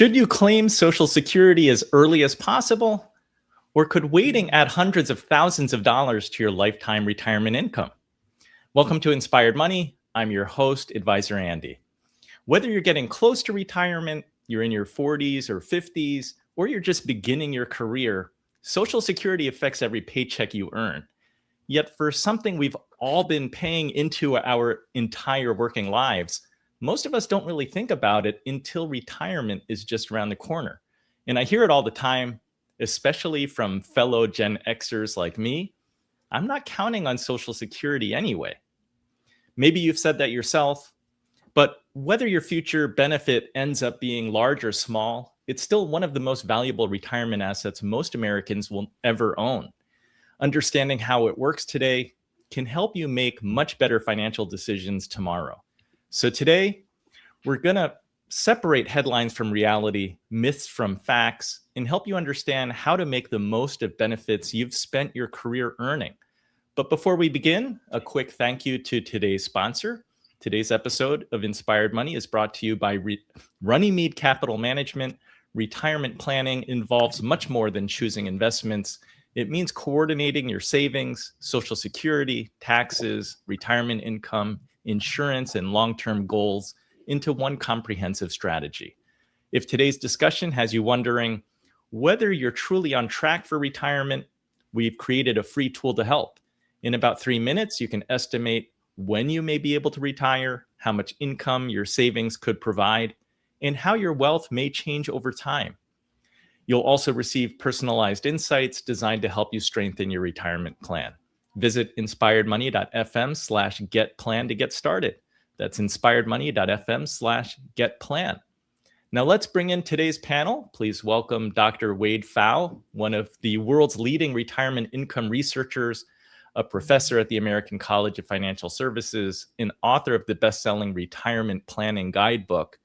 Should you claim Social Security as early as possible? Or could waiting add hundreds of thousands of dollars to your lifetime retirement income? Welcome to Inspired Money. I'm your host, Advisor Andy. Whether you're getting close to retirement, you're in your 40s or 50s, or you're just beginning your career, Social Security affects every paycheck you earn. Yet for something we've all been paying into our entire working lives, most of us don't really think about it until retirement is just around the corner. And I hear it all the time, especially from fellow Gen Xers like me. I'm not counting on Social Security anyway. Maybe you've said that yourself, but whether your future benefit ends up being large or small, it's still one of the most valuable retirement assets most Americans will ever own. Understanding how it works today can help you make much better financial decisions tomorrow. So today, we're going to separate headlines from reality, myths from facts, and help you understand how to make the most of benefits you've spent your career earning. But before we begin, a quick thank you to today's sponsor. Today's episode of Inspired Money is brought to you by Runnymede Capital Management. Retirement planning involves much more than choosing investments. It means coordinating your savings, Social Security, taxes, retirement income, insurance, and long-term goals into one comprehensive strategy. If today's discussion has you wondering whether you're truly on track for retirement, we've created a free tool to help. In about 3 minutes, you can estimate when you may be able to retire, how much income your savings could provide, and how your wealth may change over time. You'll also receive personalized insights designed to help you strengthen your retirement plan. Visit inspiredmoney.fm/getplan to get started. That's inspiredmoney.fm/getplan. Now let's bring in today's panel. Please welcome Dr. Wade Pfau, one of the world's leading retirement income researchers, a professor at the American College of Financial Services, and author of the best-selling Retirement Planning Guidebook.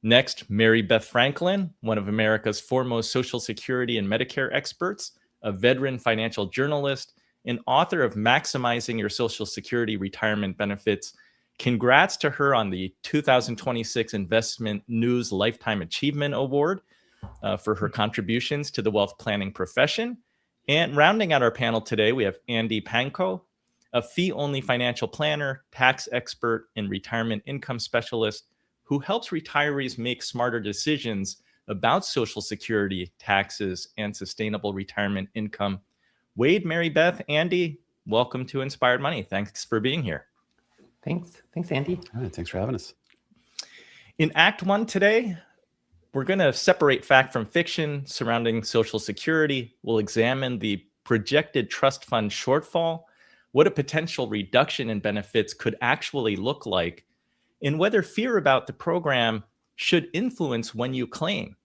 Next, Mary Beth Franklin, one of America's foremost Social Security and Medicare experts, a veteran financial journalist, and author of Maximizing Your Social Security Retirement Benefits. Congrats to her on the 2026 Investment News Lifetime Achievement Award for her contributions to the wealth planning profession. And rounding out our panel today, we have Andy Panko, a fee-only financial planner, tax expert, and retirement income specialist who helps retirees make smarter decisions about Social Security, taxes, and sustainable retirement income. Wade, Mary Beth, Andy, welcome to Inspired Money. Thanks for being here. Thanks, Andy. All right, thanks for having us. In Act 1 today, we're going to separate fact from fiction surrounding Social Security. We'll examine the projected trust fund shortfall, what a potential reduction in benefits could actually look like, and whether fear about the program should influence when you claim.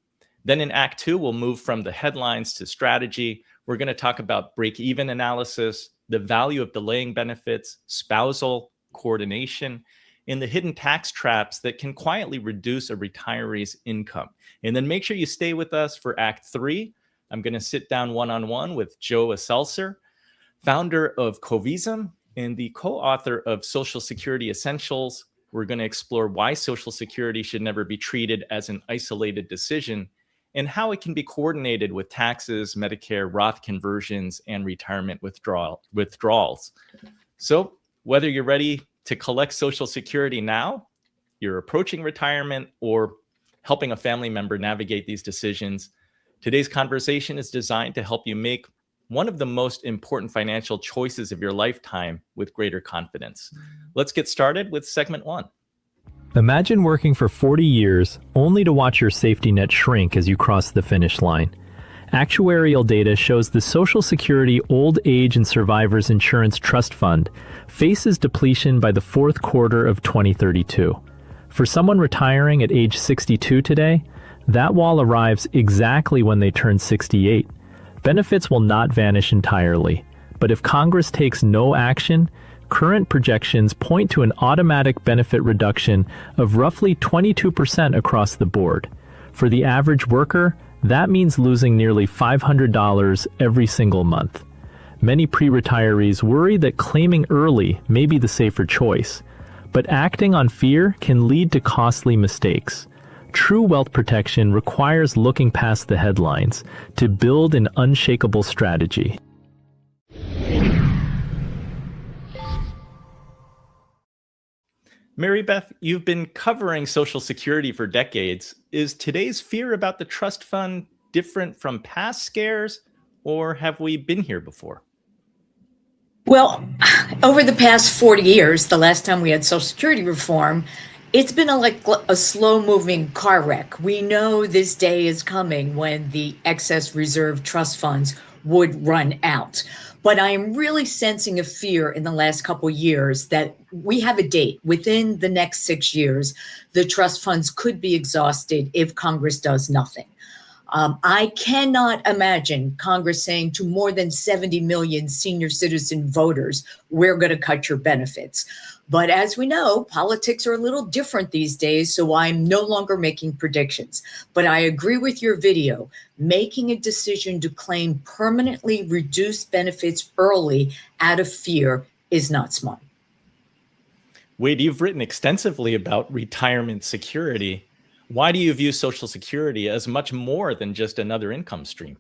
Then in Act 2, we'll move from the headlines to strategy. We're going to talk about break-even analysis, the value of delaying benefits, spousal coordination, and the hidden tax traps that can quietly reduce a retiree's income. And then make sure you stay with us for Act 3. I'm going to sit down one-on-one with Joe Elsasser, founder of Covism and the co-author of Social Security Essentials. We're going to explore why Social Security should never be treated as an isolated decision and how it can be coordinated with taxes, Medicare, Roth conversions, and retirement withdrawals. So whether you're ready to collect Social Security now, you're approaching retirement, or helping a family member navigate these decisions, today's conversation is designed to help you make one of the most important financial choices of your lifetime with greater confidence. Let's get started with segment 1. Imagine working for 40 years only to watch your safety net shrink as you cross the finish line. Actuarial data shows the Social Security Old Age and Survivors Insurance Trust Fund faces depletion by the fourth quarter of 2032. For someone retiring at age 62 today, that wall arrives exactly when they turn 68. Benefits will not vanish entirely, but if Congress takes no action, current projections point to an automatic benefit reduction of roughly 22% across the board. For the average worker, that means losing nearly $500 every single month. Many pre-retirees worry that claiming early may be the safer choice, but acting on fear can lead to costly mistakes. True wealth protection requires looking past the headlines to build an unshakable strategy. Mary Beth, you've been covering Social Security for decades. Is today's fear about the trust fund different from past scares, or have we been here before? Well, over the past 40 years, the last time we had Social Security reform, it's been like a slow-moving car wreck. We know this day is coming when the excess reserve trust funds would run out. But I am really sensing a fear in the last couple of years that we have a date. Within the next 6 years, the trust funds could be exhausted if Congress does nothing. I cannot imagine Congress saying to more than 70 million senior citizen voters, we're going to cut your benefits. But as we know, politics are a little different these days, so I'm no longer making predictions. But I agree with your video. Making a decision to claim permanently reduced benefits early out of fear is not smart. Wade, you've written extensively about retirement security. Why do you view Social Security as much more than just another income stream?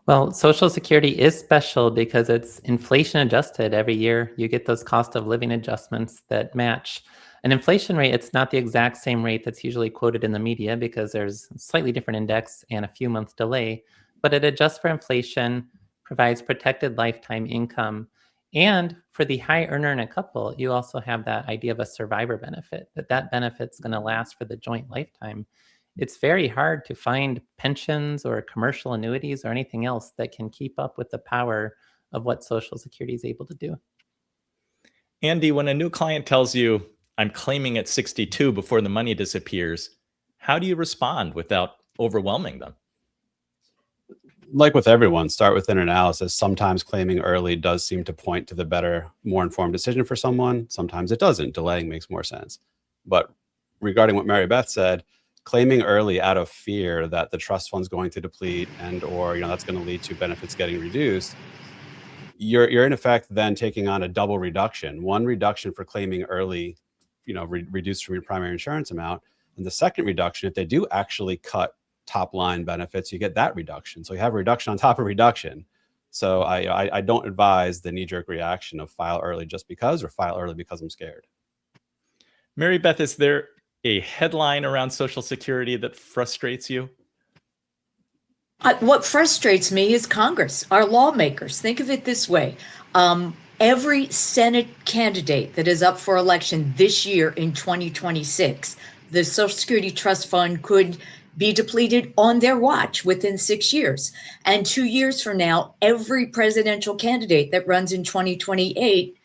Well, Social Security is special because it's inflation adjusted every year. You get those cost of living adjustments that match an inflation rate. It's not the exact same rate that's usually quoted in the media because there's a slightly different index and a few month delay, but it adjusts for inflation, provides protected lifetime income. And for the high earner in a couple, you also have that idea of a survivor benefit, that benefit's going to last for the joint lifetime. It's very hard to find pensions or commercial annuities or anything else that can keep up with the power of what Social Security is able to do. Andy, when a new client tells you, I'm claiming at 62 before the money disappears, how do you respond without overwhelming them? Like with everyone, start with an analysis. Sometimes claiming early does seem to point to the better, more informed decision for someone. Sometimes it doesn't. Delaying makes more sense. But regarding what Mary Beth said, claiming early out of fear that the trust fund's going to deplete and or that's going to lead to benefits getting reduced, you're in effect then taking on a double reduction. One reduction for claiming early, reduced from your primary insurance amount, and the second reduction, if they do actually cut top line benefits, you get that reduction. So you have a reduction on top of reduction. So I don't advise the knee-jerk reaction of file early just because, or file early because I'm scared. Mary Beth, is there a headline around Social Security that frustrates you? What frustrates me is Congress, our lawmakers. Think of it this way. Every Senate candidate that is up for election this year in 2026, the Social Security Trust Fund could be depleted on their watch within 6 years. And 2 years from now, every presidential candidate that runs in 2028,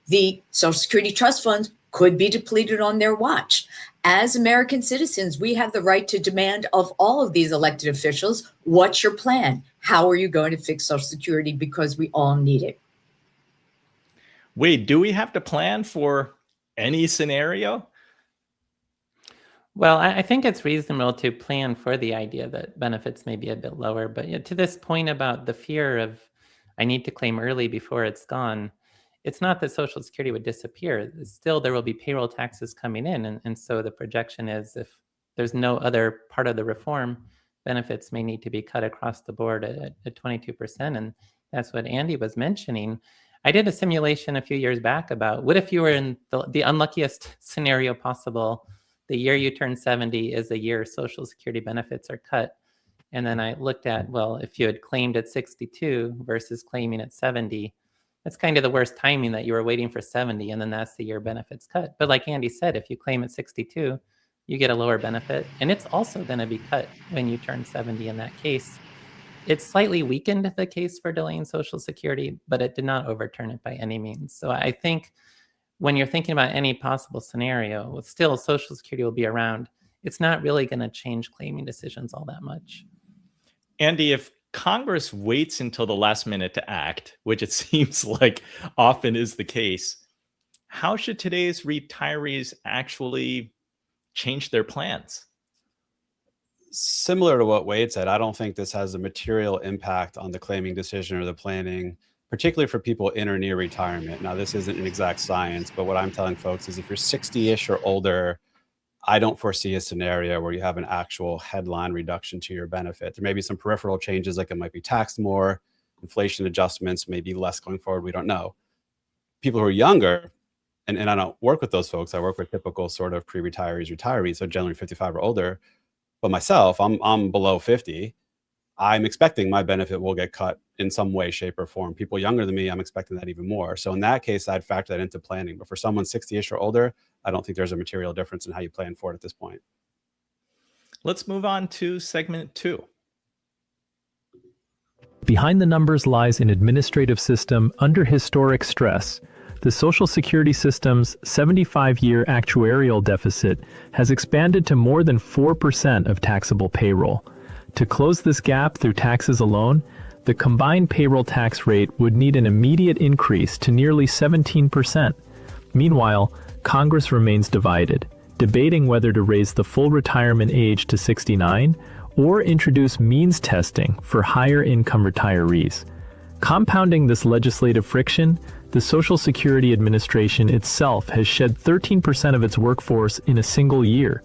the Social Security Trust Funds could be depleted on their watch. As American citizens, we have the right to demand of all of these elected officials, what's your plan? How are you going to fix Social Security? Because we all need it. Wade, do we have to plan for any scenario? Well, I think it's reasonable to plan for the idea that benefits may be a bit lower. But to this point about the fear of I need to claim early before it's gone, it's not that Social Security would disappear. Still, there will be payroll taxes coming in. And so the projection is if there's no other part of the reform, benefits may need to be cut across the board at 22%. And that's what Andy was mentioning. I did a simulation a few years back about what if you were in the unluckiest scenario possible. The year you turn 70 is the year Social Security benefits are cut. And then I looked at, well, if you had claimed at 62 versus claiming at 70, that's kind of the worst timing that you were waiting for 70, and then that's the year benefits cut. But like Andy said, if you claim at 62, you get a lower benefit, and it's also going to be cut when you turn 70 in that case. It slightly weakened the case for delaying Social Security, but it did not overturn it by any means. So I think when you're thinking about any possible scenario, still Social Security will be around. It's not really going to change claiming decisions all that much. Andy, if Congress waits until the last minute to act, which it seems like often is the case, how should today's retirees actually change their plans? Similar to what Wade said, I don't think this has a material impact on the claiming decision or the planning, particularly for people in or near retirement. Now, this isn't an exact science, but what I'm telling folks is if you're 60-ish or older, I don't foresee a scenario where you have an actual headline reduction to your benefit. There may be some peripheral changes, like it might be taxed more, inflation adjustments, maybe less going forward. We don't know. People who are younger, and I don't work with those folks. I work with typical sort of retirees, so generally 55 or older. But myself, I'm below 50. I'm expecting my benefit will get cut in some way, shape, or form. People younger than me, I'm expecting that even more. So in that case, I'd factor that into planning. But for someone 60-ish or older, I don't think there's a material difference in how you plan for it at this point. Let's move on to segment 2. Behind the numbers lies an administrative system under historic stress. The Social Security system's 75-year actuarial deficit has expanded to more than 4% of taxable payroll. To close this gap through taxes alone, the combined payroll tax rate would need an immediate increase to nearly 17%. Meanwhile, Congress remains divided, debating whether to raise the full retirement age to 69 or introduce means testing for higher income retirees. Compounding this legislative friction, the Social Security Administration itself has shed 13% of its workforce in a single year.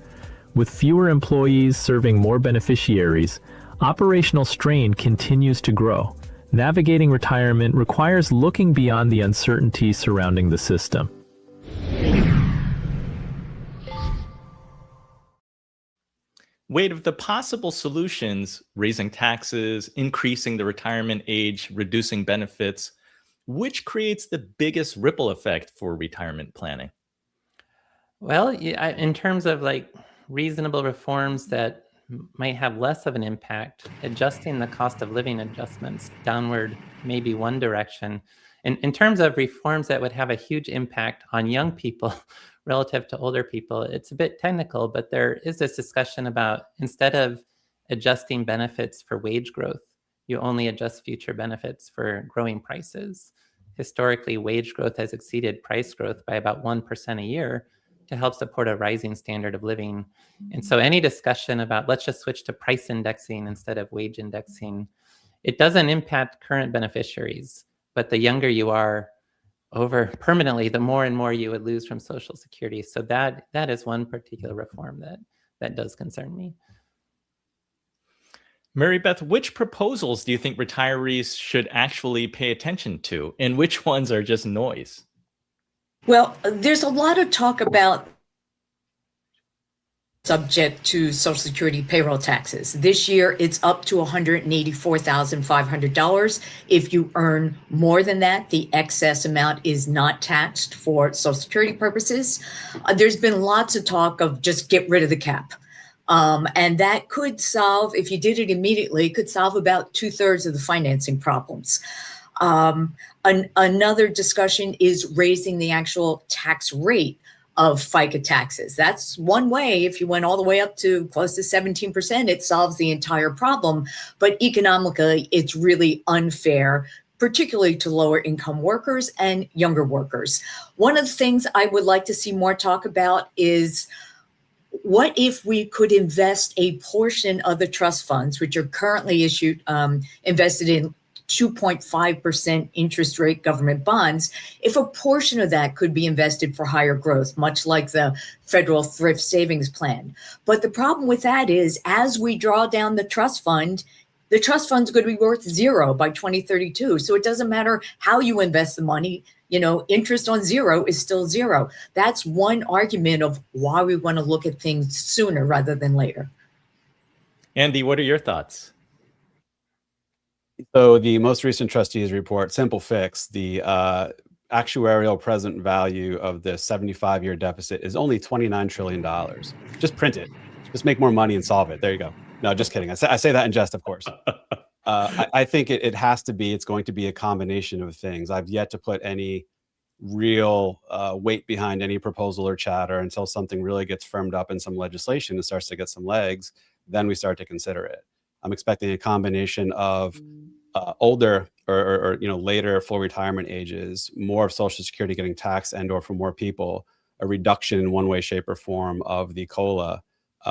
With fewer employees serving more beneficiaries, operational strain continues to grow. Navigating retirement requires looking beyond the uncertainty surrounding the system. Wade, of the possible solutions, raising taxes, increasing the retirement age, reducing benefits, which creates the biggest ripple effect for retirement planning? Well, yeah, in terms of like reasonable reforms that might have less of an impact, adjusting the cost of living adjustments downward may be one direction. In terms of reforms that would have a huge impact on young people relative to older people, it's a bit technical, but there is this discussion about instead of adjusting benefits for wage growth, you only adjust future benefits for growing prices. Historically, wage growth has exceeded price growth by about 1% a year to help support a rising standard of living. And so any discussion about let's just switch to price indexing instead of wage indexing, it doesn't impact current beneficiaries, but the younger you are over permanently, the more and more you would lose from Social Security. So that is one particular reform that does concern me. Mary Beth, which proposals do you think retirees should actually pay attention to, and which ones are just noise? Well, there's a lot of talk about subject to Social Security payroll taxes. This year, it's up to $184,500. If you earn more than that, the excess amount is not taxed for Social Security purposes. There's been lots of talk of just get rid of the cap. And that could solve, if you did it immediately, could solve about 2/3 of the financing problems. Another discussion is raising the actual tax rate of FICA taxes. That's one way. If you went all the way up to close to 17%, it solves the entire problem. But economically, it's really unfair, particularly to lower income workers and younger workers. One of the things I would like to see more talk about is what if we could invest a portion of the trust funds, which are currently invested in 2.5% interest rate government bonds, if a portion of that could be invested for higher growth, much like the federal thrift savings plan. But the problem with that is as we draw down the trust fund's going to be worth zero by 2032. So it doesn't matter how you invest the money, interest on zero is still zero. That's one argument of why we want to look at things sooner rather than later. Andy, what are your thoughts? So the most recent trustees report, simple fix, the actuarial present value of the 75-year deficit is only $29 trillion. Just print it. Just make more money and solve it. There you go. No, just kidding. I say that in jest, of course. I think it's going to be a combination of things. I've yet to put any real weight behind any proposal or chatter until something really gets firmed up in some legislation and starts to get some legs. Then we start to consider it. I'm expecting a combination of older or later full retirement ages, more of Social Security getting taxed and or for more people, a reduction in one way, shape, or form of the COLA,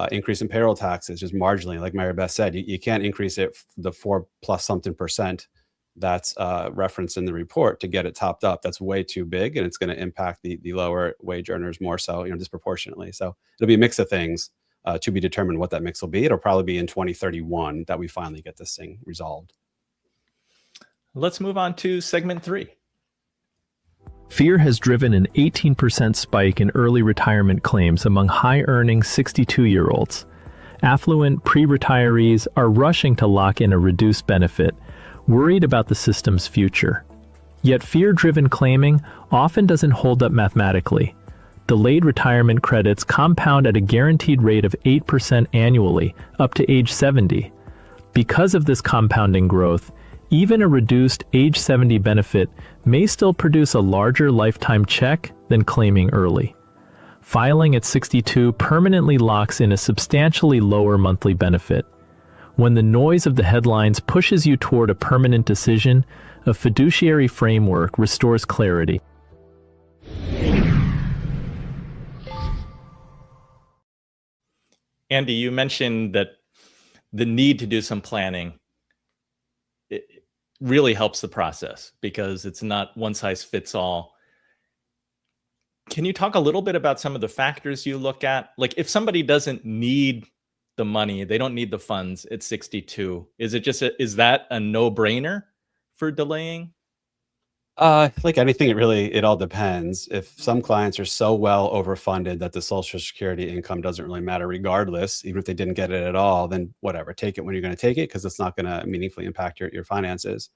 increase in payroll taxes just marginally, like Mary Beth said. You can't increase it the 4+ something percent that's referenced in the report to get it topped up. That's way too big, and it's going to impact the lower wage earners more so, disproportionately. So it'll be a mix of things to be determined what that mix will be. It'll probably be in 2031 that we finally get this thing resolved. Let's move on to segment 3. Fear has driven an 18% spike in early retirement claims among high-earning 62-year-olds. Affluent pre-retirees are rushing to lock in a reduced benefit, worried about the system's future. Yet fear-driven claiming often doesn't hold up mathematically. Delayed retirement credits compound at a guaranteed rate of 8% annually, up to age 70. Because of this compounding growth, even a reduced age 70 benefit may still produce a larger lifetime check than claiming early. Filing at 62 permanently locks in a substantially lower monthly benefit. When the noise of the headlines pushes you toward a permanent decision, a fiduciary framework restores clarity. Andy, you mentioned that the need to do some planning really helps the process because it's not one size fits all. Can you talk a little bit about some of the factors you look at? Like if somebody doesn't need the money, they don't need the funds at 62, is is that a no-brainer for delaying? Like anything, it all depends. If some clients are so well overfunded that the Social Security income doesn't really matter regardless, even if they didn't get it at all, then whatever, take it when you're going to take it because it's not going to meaningfully impact your finances.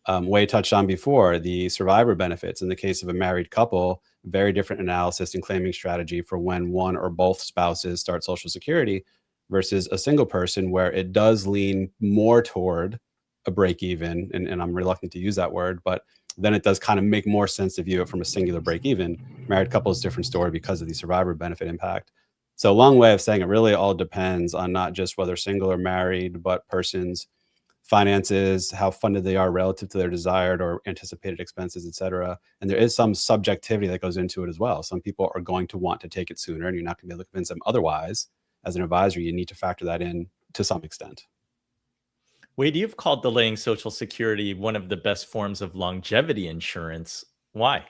Wei touched on before, the survivor benefits. In the case of a married couple, very different analysis and claiming strategy for when one or both spouses start Social Security versus a single person where it does lean more toward a break even. And I'm reluctant to use that word, but then it does kind of make more sense to view it from a singular break even. Married couple is a different story because of the survivor benefit impact. So a long way of saying it really all depends on not just whether single or married, but person's finances, how funded they are relative to their desired or anticipated expenses, et cetera. And there is some subjectivity that goes into it as well. Some people are going to want to take it sooner and you're not going to be able to convince them otherwise. As an advisor, you need to factor that in to some extent. Wade, you've called delaying Social Security one of the best forms of longevity insurance. Why?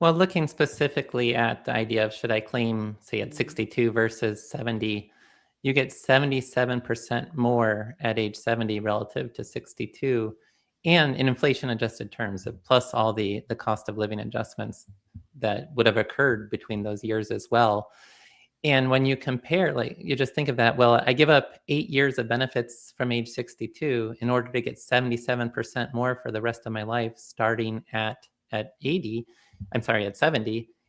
Well, looking specifically at the idea of should I claim, say, at 62 versus 70, you get 77% more at age 70 relative to 62, and in inflation-adjusted terms, plus all the cost of living adjustments that would have occurred between those years as well. And when you compare, like you just think of that, well, I give up 8 years of benefits from age 62 in order to get 77% more for the rest of my life, starting at 70,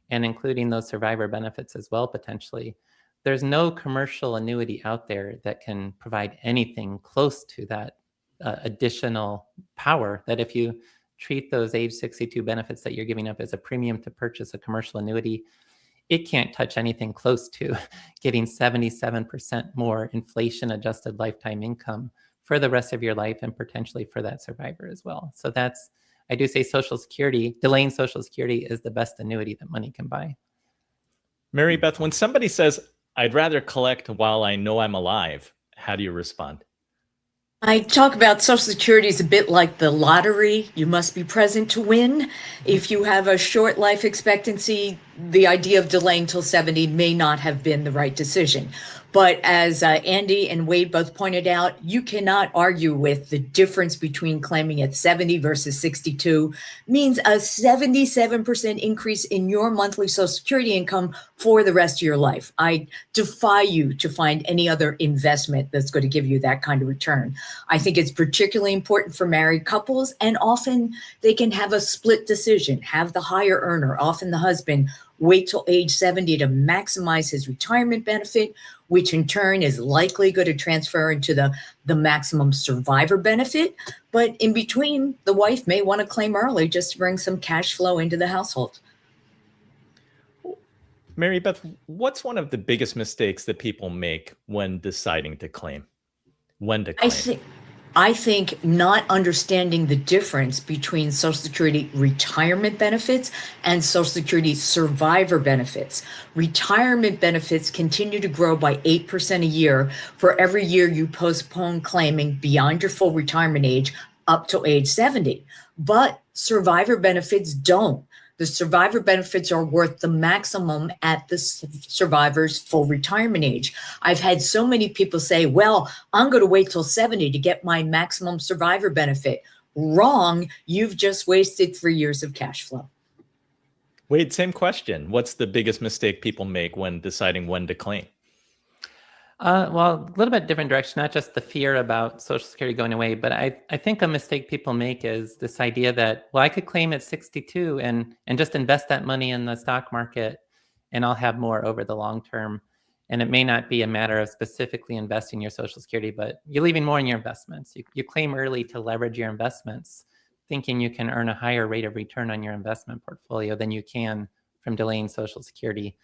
and including those survivor benefits as well, potentially. There's no commercial annuity out there that can provide anything close to that additional power that if you treat those age 62 benefits that you're giving up as a premium to purchase a commercial annuity, it can't touch anything close to getting 77% more inflation-adjusted lifetime income for the rest of your life and potentially for that survivor as well. So I do say Social Security, delaying Social Security is the best annuity that money can buy. Mary Beth, when somebody says, I'd rather collect while I know I'm alive, how do you respond? I talk about Social Security is a bit like the lottery. You must be present to win. If you have a short life expectancy, the idea of delaying till 70 may not have been the right decision. But as Andy and Wade both pointed out, you cannot argue with the difference between claiming at 70 versus 62 means a 77% increase in your monthly Social Security income for the rest of your life. I defy you to find any other investment that's going to give you that kind of return. I think it's particularly important for married couples, and often they can have a split decision, have the higher earner, often the husband, wait till age 70 to maximize his retirement benefit, which in turn is likely going to transfer into the maximum survivor benefit. But in between, the wife may want to claim early just to bring some cash flow into the household. Mary Beth, what's one of the biggest mistakes that people make when deciding to claim? When to claim? I think not understanding the difference between Social Security retirement benefits and Social Security survivor benefits. Retirement benefits continue to grow by 8% a year for every year you postpone claiming beyond your full retirement age up to age 70, but survivor benefits don't. The survivor benefits are worth the maximum at the survivor's full retirement age. I've had so many people say, well, I'm going to wait till 70 to get my maximum survivor benefit. Wrong. You've just wasted 3 years of cash flow. Wade, same question. What's the biggest mistake people make when deciding when to claim? Well, a little bit different direction, not just the fear about Social Security going away, but I think a mistake people make is this idea that, well, I could claim at 62 and just invest that money in the stock market and I'll have more over the long term. And it may not be a matter of specifically investing your Social Security, but you're leaving more in your investments. You claim early to leverage your investments, thinking you can earn a higher rate of return on your investment portfolio than you can from delaying Social Security.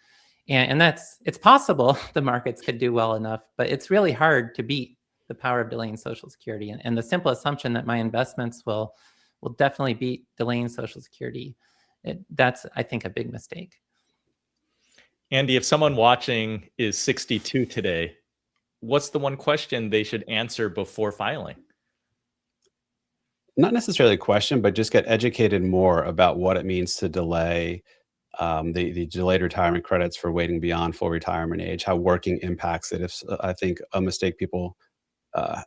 And it's possible the markets could do well enough, but it's really hard to beat the power of delaying Social Security. And the simple assumption that my investments will definitely beat delaying Social Security, that's, I think, a big mistake. Andy, if someone watching is 62 today, what's the one question they should answer before filing? Not necessarily a question, but just get educated more about what it means to delay the delayed retirement credits for waiting beyond full retirement age, how working impacts it. I think a mistake people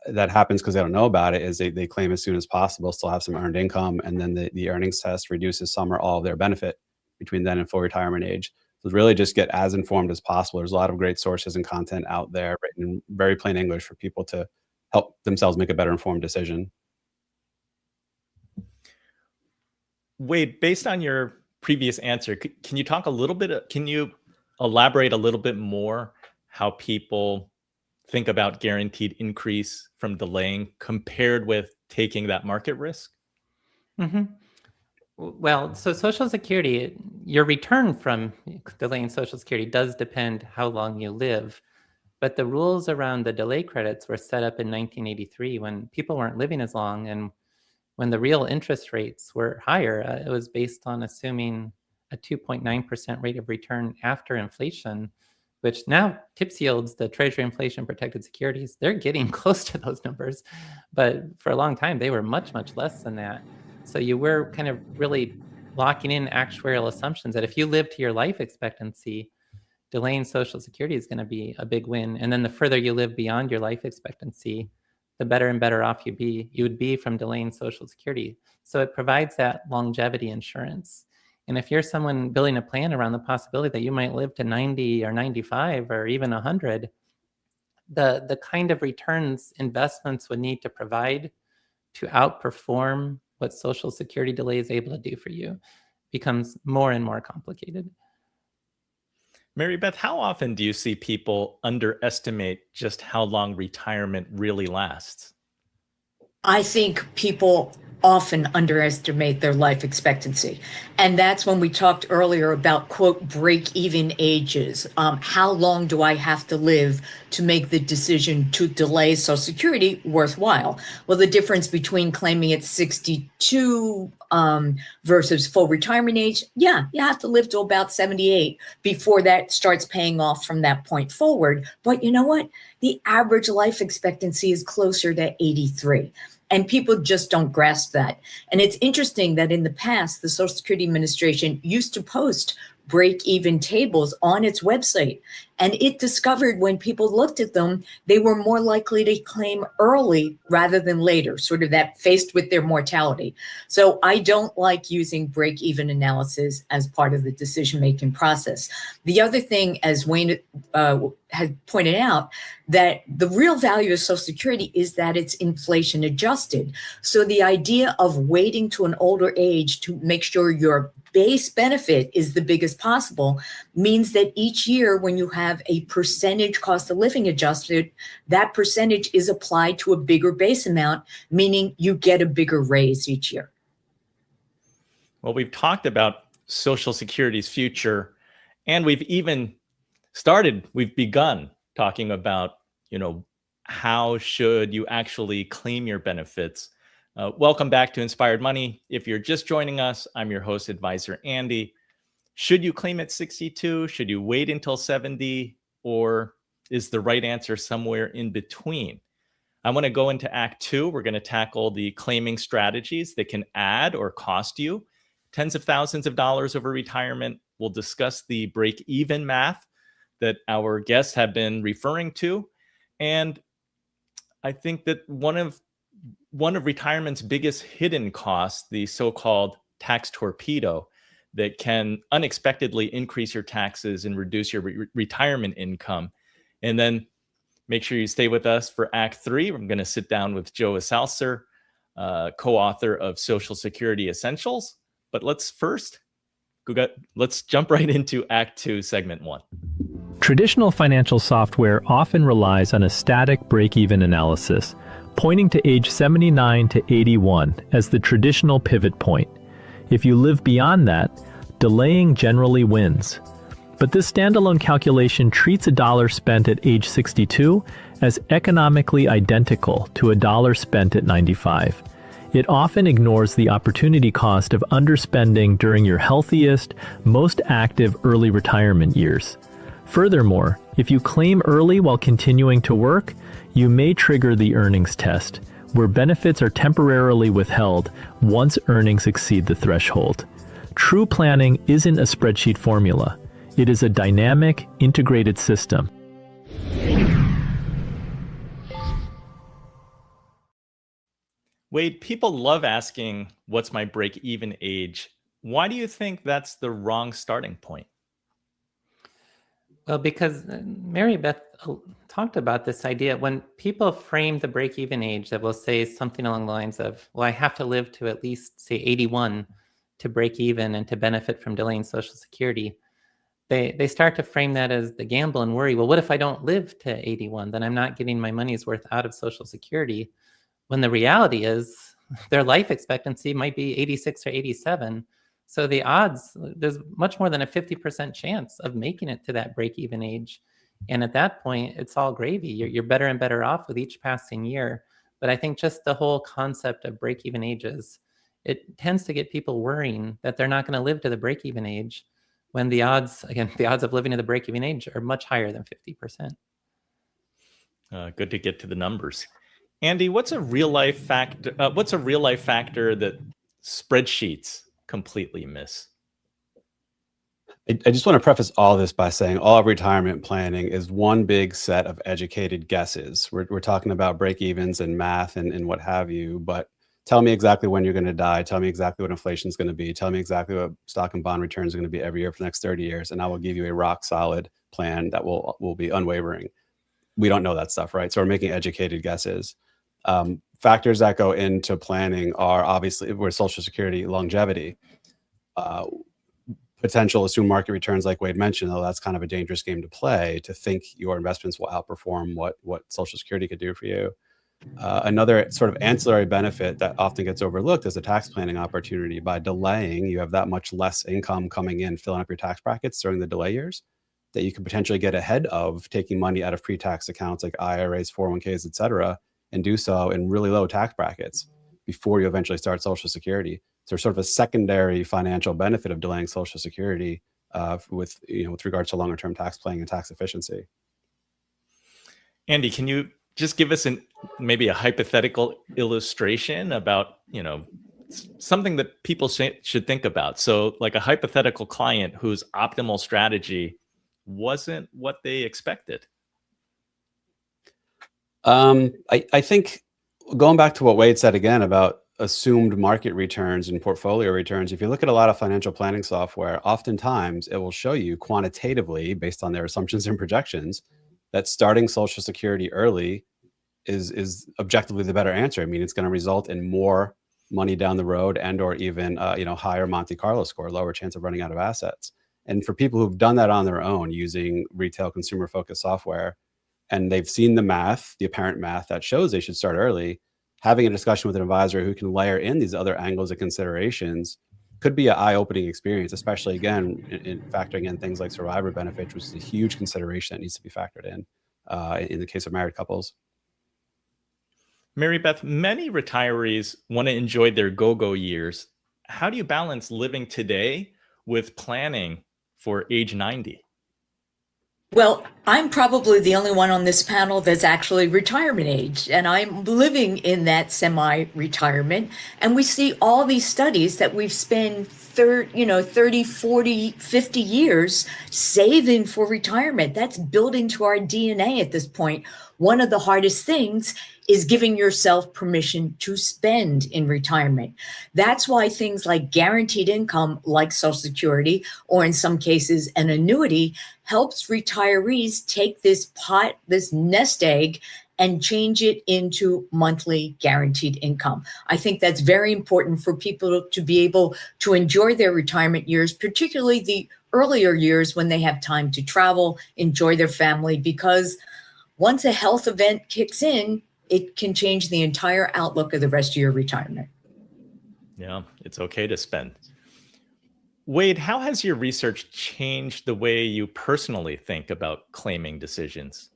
that happens because they don't know about it is they claim as soon as possible, still have some earned income, and then the earnings test reduces some or all of their benefit between then and full retirement age. So really just get as informed as possible. There's a lot of great sources and content out there written in very plain English for people to help themselves make a better informed decision. Wade, based on your previous answer, can you talk a little bit, can you elaborate a little bit more how people think about guaranteed increase from delaying compared with taking that market risk? Mm-hmm. Well, so Social Security, your return from delaying Social Security does depend how long you live. But the rules around the delay credits were set up in 1983 when people weren't living as long and when the real interest rates were higher. It was based on assuming a 2.9% rate of return after inflation, which now TIPS yields, the Treasury inflation protected securities, they're getting close to those numbers. But for a long time, they were much, much less than that. So you were kind of really locking in actuarial assumptions that if you live to your life expectancy, delaying Social Security is going to be a big win. And then the further you live beyond your life expectancy, the better and better off you would be from delaying Social Security. So it provides that longevity insurance. And if you're someone building a plan around the possibility that you might live to 90 or 95 or even 100, the kind of returns investments would need to provide to outperform what Social Security delay is able to do for you becomes more and more complicated. Mary Beth, how often do you see people underestimate just how long retirement really lasts? I think people often underestimate their life expectancy. And that's when we talked earlier about, quote, break-even ages. How long do I have to live to make the decision to delay Social Security worthwhile? Well, the difference between claiming at 62 versus full retirement age, yeah, you have to live to about 78 before that starts paying off from that point forward. But you know what? The average life expectancy is closer to 83. And people just don't grasp that. And it's interesting that in the past, the Social Security Administration used to post break-even tables on its website. And it discovered when people looked at them, they were more likely to claim early rather than later, sort of that faced with their mortality. So I don't like using break-even analysis as part of the decision-making process. The other thing, as Wayne had pointed out, that the real value of Social Security is that it's inflation adjusted. So the idea of waiting to an older age to make sure your base benefit is the biggest possible means that each year when you have a percentage cost of living adjusted, that percentage is applied to a bigger base amount, meaning you get a bigger raise each year. Well, we've talked about Social Security's future, and we've begun talking about, how should you actually claim your benefits? Welcome back to Inspired Money. If you're just joining us, I'm your host, Advisor Andy. Should you claim at 62? Should you wait until 70? Or is the right answer somewhere in between? I want to go into Act 2. We're going to tackle the claiming strategies that can add or cost you tens of thousands of dollars over retirement. We'll discuss the break-even math that our guests have been referring to. And I think that one of retirement's biggest hidden costs, the so-called tax torpedo, that can unexpectedly increase your taxes and reduce your retirement income. And then make sure you stay with us for Act 3. I'm going to sit down with Joe Elsasser, co-author of Social Security Essentials. But let's jump right into Act 2, Segment 1. Traditional financial software often relies on a static break-even analysis, pointing to age 79 to 81 as the traditional pivot point. If you live beyond that, delaying generally wins. But this standalone calculation treats a dollar spent at age 62 as economically identical to a dollar spent at 95. It often ignores the opportunity cost of underspending during your healthiest, most active early retirement years. Furthermore, if you claim early while continuing to work, you may trigger the earnings test, where benefits are temporarily withheld once earnings exceed the threshold. True planning isn't a spreadsheet formula. It is a dynamic, integrated system. Wade, people love asking, what's my break-even age? Why do you think that's the wrong starting point? Well, because Mary Beth talked about this idea. When people frame the break-even age, that will say something along the lines of, well, I have to live to at least, say, 81 to break even and to benefit from delaying Social Security. They start to frame that as the gamble and worry, well, what if I don't live to 81? Then I'm not getting my money's worth out of Social Security. When the reality is their life expectancy might be 86 or 87. So the odds, there's much more than a 50% chance of making it to that break-even age. And at that point, it's all gravy. You're better and better off with each passing year. But I think just the whole concept of break-even ages, it tends to get people worrying that they're not going to live to the break-even age, when the odds, again, the odds of living to the break-even age are much higher than 50%. Good to get to the numbers. Andy, what's a real life factor that spreadsheets completely miss? I just want to preface all this by saying all of retirement planning is one big set of educated guesses. We're talking about break-evens and math and what have you, but tell me exactly when you're going to die. Tell me exactly what inflation is going to be. Tell me exactly what stock and bond returns are going to be every year for the next 30 years, and I will give you a rock solid plan that will be unwavering. We don't know that stuff, right? So we're making educated guesses. Factors that go into planning are obviously where Social Security longevity, potential assumed market returns, like Wade mentioned, though that's kind of a dangerous game to play, to think your investments will outperform what Social Security could do for you. Another sort of ancillary benefit that often gets overlooked is a tax planning opportunity. By delaying, you have that much less income coming in, filling up your tax brackets during the delay years, that you could potentially get ahead of taking money out of pre-tax accounts like IRAs, 401ks, et cetera, and do so in really low tax brackets before you eventually start Social Security. So there's sort of a secondary financial benefit of delaying Social Security with regards to longer term tax planning and tax efficiency. Andy, can you just give us maybe a hypothetical illustration about, something that people should think about? So like a hypothetical client whose optimal strategy wasn't what they expected. I think going back to what Wade said again about assumed market returns and portfolio returns, if you look at a lot of financial planning software, oftentimes it will show you quantitatively, based on their assumptions and projections, that starting Social Security early is objectively the better answer. I mean, it's going to result in more money down the road and or even higher Monte Carlo score, lower chance of running out of assets. And for people who've done that on their own using retail consumer focused software, and they've seen the math, the apparent math that shows they should start early, having a discussion with an advisor who can layer in these other angles of considerations could be an eye-opening experience, especially again, in factoring in things like survivor benefits, which is a huge consideration that needs to be factored in the case of married couples. Mary Beth, many retirees want to enjoy their go-go years. How do you balance living today with planning for age 90? Well, I'm probably the only one on this panel that's actually retirement age, and I'm living in that semi-retirement. And we see all these studies that we've spent 30, 40, 50 years saving for retirement. That's built into our DNA at this point. One of the hardest things is giving yourself permission to spend in retirement. That's why things like guaranteed income, like Social Security, or in some cases an annuity, helps retirees take this nest egg, and change it into monthly guaranteed income. I think that's very important for people to be able to enjoy their retirement years, particularly the earlier years when they have time to travel, enjoy their family, because once a health event kicks in, it can change the entire outlook of the rest of your retirement. Yeah, it's okay to spend. Wade, how has your research changed the way you personally think about claiming decisions?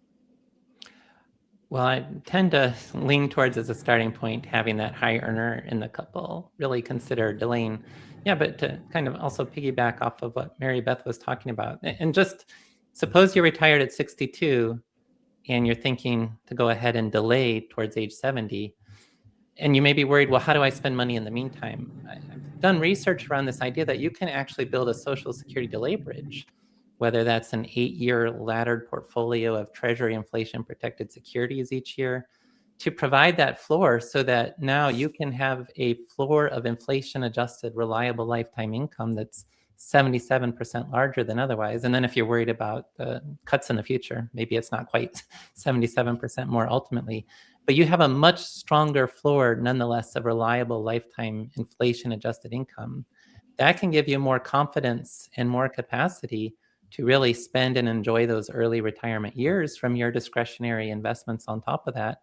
Well, I tend to lean towards, as a starting point, having that high earner in the couple really consider delaying. Yeah, but to kind of also piggyback off of what Mary Beth was talking about, and just suppose you're retired at 62 and you're thinking to go ahead and delay towards age 70, and you may be worried, well, how do I spend money in the meantime? I've done research around this idea that you can actually build a Social Security delay bridge, whether that's an 8-year laddered portfolio of Treasury inflation protected securities each year, to provide that floor so that now you can have a floor of inflation adjusted reliable lifetime income that's 77% larger than otherwise. And then if you're worried about cuts in the future, maybe it's not quite 77% more ultimately, but you have a much stronger floor nonetheless of reliable lifetime inflation adjusted income. That can give you more confidence and more capacity to really spend and enjoy those early retirement years from your discretionary investments on top of that,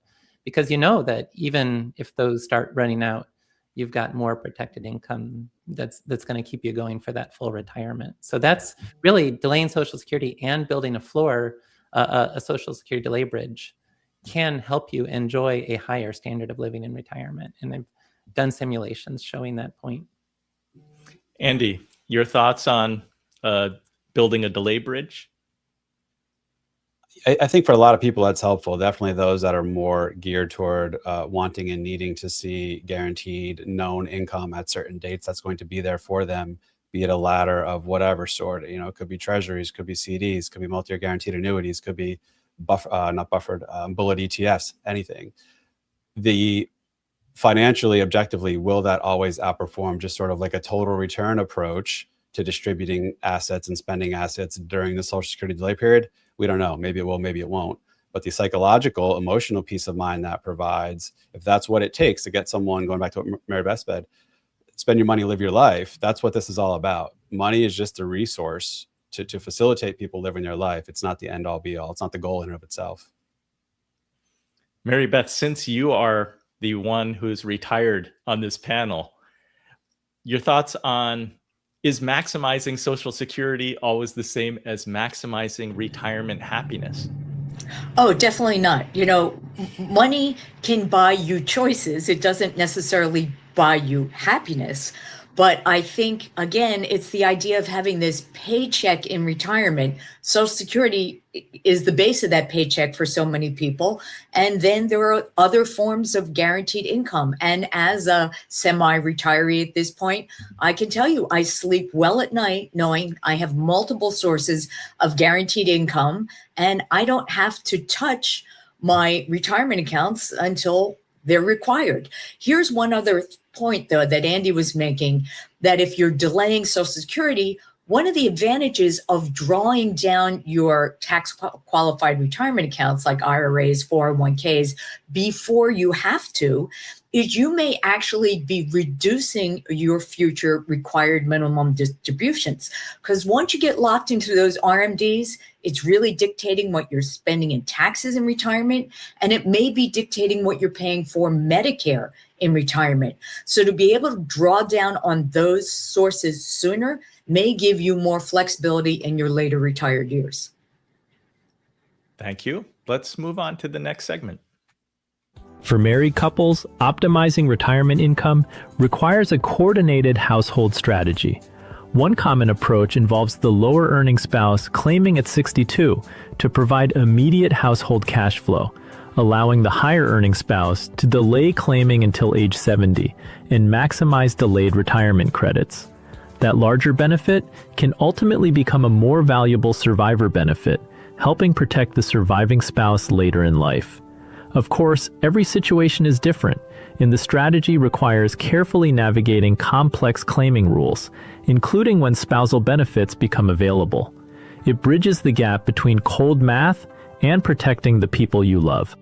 because you know that even if those start running out, you've got more protected income that's going to keep you going for that full retirement. So that's really delaying Social Security and building a floor, a Social Security delay bridge can help you enjoy a higher standard of living in retirement. And I've done simulations showing that point. Andy, your thoughts on building a delay bridge? I think for a lot of people that's helpful. Definitely those that are more geared toward wanting and needing to see guaranteed known income at certain dates that's going to be there for them, be it a ladder of whatever sort. You know, it could be treasuries, could be CDs, could be multi-year guaranteed annuities, could be bullet ETFs, anything. The financially, objectively, will that always outperform just sort of like a total return approach to distributing assets and spending assets during the Social Security delay period? We don't know. Maybe it will, maybe it won't. But the psychological, emotional peace of mind that provides, if that's what it takes to get someone, going back to what Mary Beth said, spend your money, live your life. That's what this is all about. Money is just a resource to facilitate people living their life. It's not the end all be all. It's not the goal in and of itself. Mary Beth, since you are the one who's retired on this panel, your thoughts on, is maximizing Social Security always the same as maximizing retirement happiness? Oh, definitely not. You know, money can buy you choices. It doesn't necessarily buy you happiness. But I think, again, it's the idea of having this paycheck in retirement. Social Security is the base of that paycheck for so many people. And then there are other forms of guaranteed income. And as a semi-retiree at this point, I can tell you I sleep well at night knowing I have multiple sources of guaranteed income, and I don't have to touch my retirement accounts until they're required. Here's one other point, though, that Andy was making, that if you're delaying Social Security, one of the advantages of drawing down your tax qualified retirement accounts like IRAs, 401ks before you have to, is you may actually be reducing your future required minimum distributions. Because once you get locked into those RMDs, it's really dictating what you're spending in taxes in retirement, and it may be dictating what you're paying for Medicare in retirement. So to be able to draw down on those sources sooner may give you more flexibility in your later retired years. Thank you. Let's move on to the next segment. For married couples, optimizing retirement income requires a coordinated household strategy. One common approach involves the lower earning spouse claiming at 62 to provide immediate household cash flow, allowing the higher earning spouse to delay claiming until age 70 and maximize delayed retirement credits. That larger benefit can ultimately become a more valuable survivor benefit, helping protect the surviving spouse later in life. Of course, every situation is different, and the strategy requires carefully navigating complex claiming rules, including when spousal benefits become available. It bridges the gap between cold math and protecting the people you love.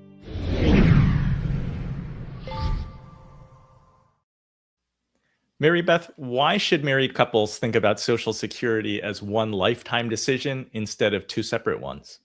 Mary Beth, why should married couples think about Social Security as one lifetime decision instead of two separate ones?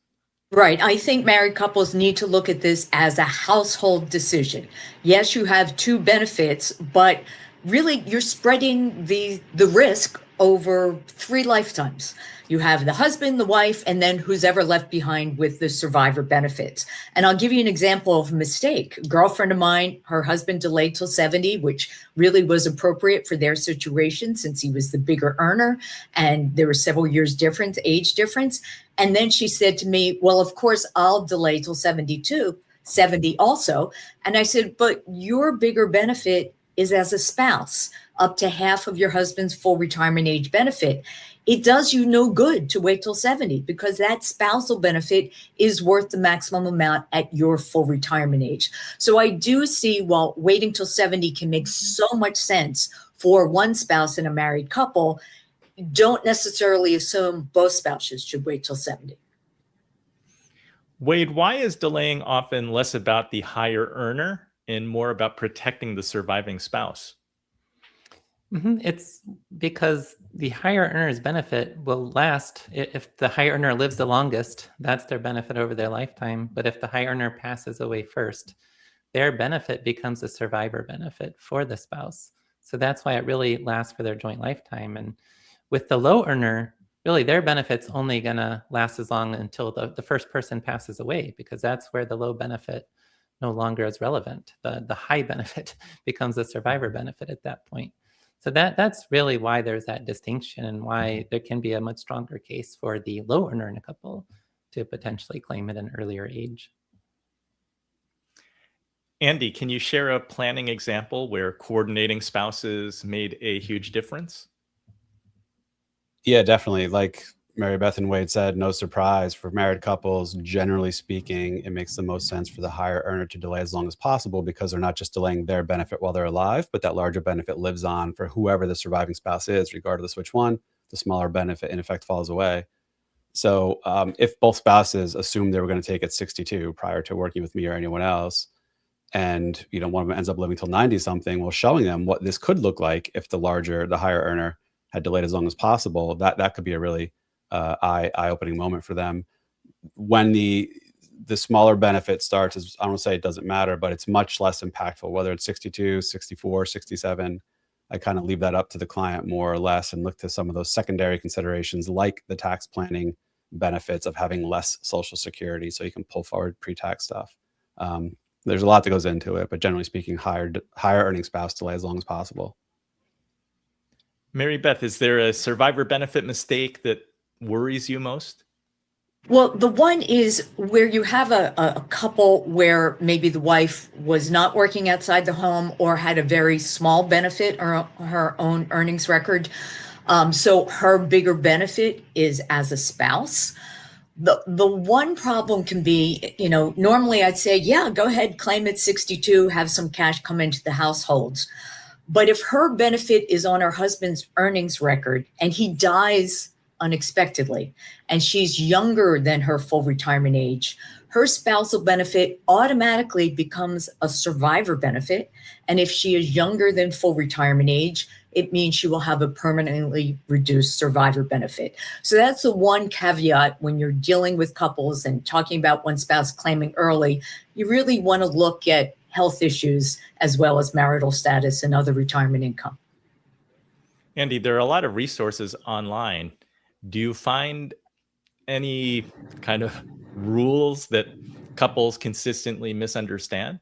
Right. I think married couples need to look at this as a household decision. Yes, you have two benefits, but really you're spreading the risk over 3 lifetimes. You have the husband, the wife, and then who's ever left behind with the survivor benefits. And I'll give you an example of a mistake. A girlfriend of mine, her husband delayed till 70, which really was appropriate for their situation since he was the bigger earner. And there were several years difference, age difference. And then she said to me, well, of course, I'll delay till 70 also. And I said, but your bigger benefit is as a spouse, up to half of your husband's full retirement age benefit. It does you no good to wait till 70 because that spousal benefit is worth the maximum amount at your full retirement age. So I do see while waiting till 70 can make so much sense for one spouse in a married couple, don't necessarily assume both spouses should wait till 70. Wade, why is delaying often less about the higher earner and more about protecting the surviving spouse? It's because the higher earner's benefit will last. If the higher earner lives the longest, that's their benefit over their lifetime. But if the high earner passes away first, their benefit becomes a survivor benefit for the spouse. So that's why it really lasts for their joint lifetime. And with the low earner, really their benefit's only going to last as long until the first person passes away, because that's where the low benefit no longer is relevant. The high benefit becomes a survivor benefit at that point. So that's really why there's that distinction and why there can be a much stronger case for the low earner in a couple to potentially claim at an earlier age. Andy, can you share a planning example where coordinating spouses made a huge difference? Yeah, definitely. Like Mary Beth and Wade said, no surprise for married couples, generally speaking, it makes the most sense for the higher earner to delay as long as possible because they're not just delaying their benefit while they're alive, but that larger benefit lives on for whoever the surviving spouse is, regardless which one. The smaller benefit in effect falls away. So if both spouses assumed they were going to take at 62 prior to working with me or anyone else, and one of them ends up living till 90 something, well, showing them what this could look like if the higher earner had delayed as long as possible, that could be a really eye-opening moment for them. When the smaller benefit starts, I don't want to say it doesn't matter, but it's much less impactful, whether it's 62, 64, 67. I kind of leave that up to the client more or less and look to some of those secondary considerations like the tax planning benefits of having less Social Security so you can pull forward pre-tax stuff. There's a lot that goes into it, but generally speaking, higher earning spouse delay as long as possible. Mary Beth, is there a survivor benefit mistake that worries you most? Well, the one is where you have a couple where maybe the wife was not working outside the home or had a very small benefit or her own earnings record. So her bigger benefit is as a spouse. The one problem can be, normally I'd say, yeah, go ahead, claim at 62, have some cash come into the households. But if her benefit is on her husband's earnings record and he dies unexpectedly, and she's younger than her full retirement age, her spousal benefit automatically becomes a survivor benefit. And if she is younger than full retirement age, it means she will have a permanently reduced survivor benefit. So that's the one caveat when you're dealing with couples and talking about one spouse claiming early. You really want to look at health issues as well as marital status and other retirement income. Andy, there are a lot of resources online. Do you find any kind of rules that couples consistently misunderstand?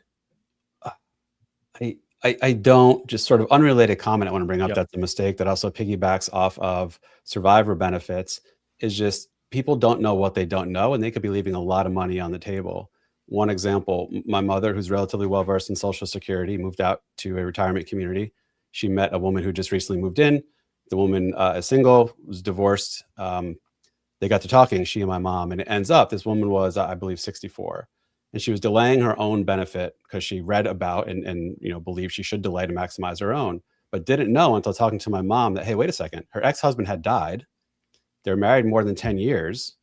I don't, just sort of unrelated comment I want to bring up Yep. that's a mistake that also piggybacks off of survivor benefits, is just people don't know what they don't know, and they could be leaving a lot of money on the table. One example, my mother, who's relatively well versed in Social Security, moved out to a retirement community. She met a woman who just recently moved in. The woman is single, was divorced. They got to talking, she and my mom, and it ends up this woman was, I believe, 64. And she was delaying her own benefit because she read about and believed she should delay to maximize her own, but didn't know until talking to my mom that, hey, wait a second, her ex-husband had died. They're married more than 10 years.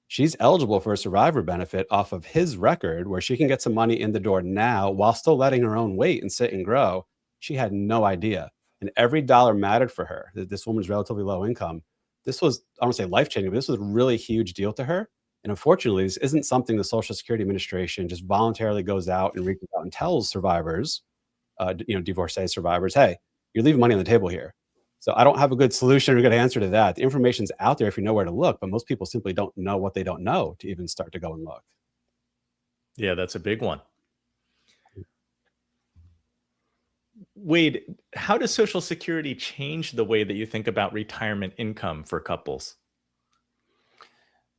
She's eligible for a survivor benefit off of his record where she can get some money in the door now while still letting her own wait and sit and grow. She had no idea. And every dollar mattered for her. This woman's relatively low income. This was, I don't want to say life-changing, but this was a really huge deal to her. And unfortunately, this isn't something the Social Security Administration just voluntarily goes out and reaches out and tells survivors, divorcee survivors, hey, you're leaving money on the table here. So I don't have a good solution or a good answer to that. The information's out there if you know where to look, but most people simply don't know what they don't know to even start to go and look. Yeah, that's a big one. Wade, how does Social Security change the way that you think about retirement income for couples?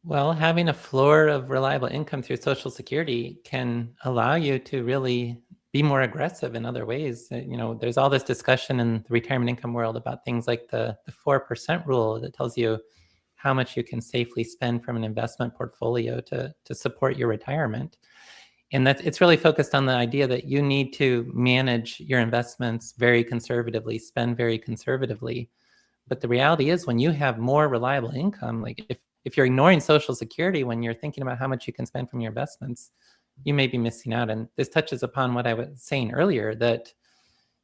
Well, having a floor of reliable income through Social Security can allow you to really be more aggressive in other ways. There's all this discussion in the retirement income world about things like the 4% rule that tells you how much you can safely spend from an investment portfolio to support your retirement. And that it's really focused on the idea that you need to manage your investments very conservatively, spend very conservatively. But the reality is, when you have more reliable income, like if you're ignoring Social Security when you're thinking about how much you can spend from your investments, you may be missing out. And this touches upon what I was saying earlier, that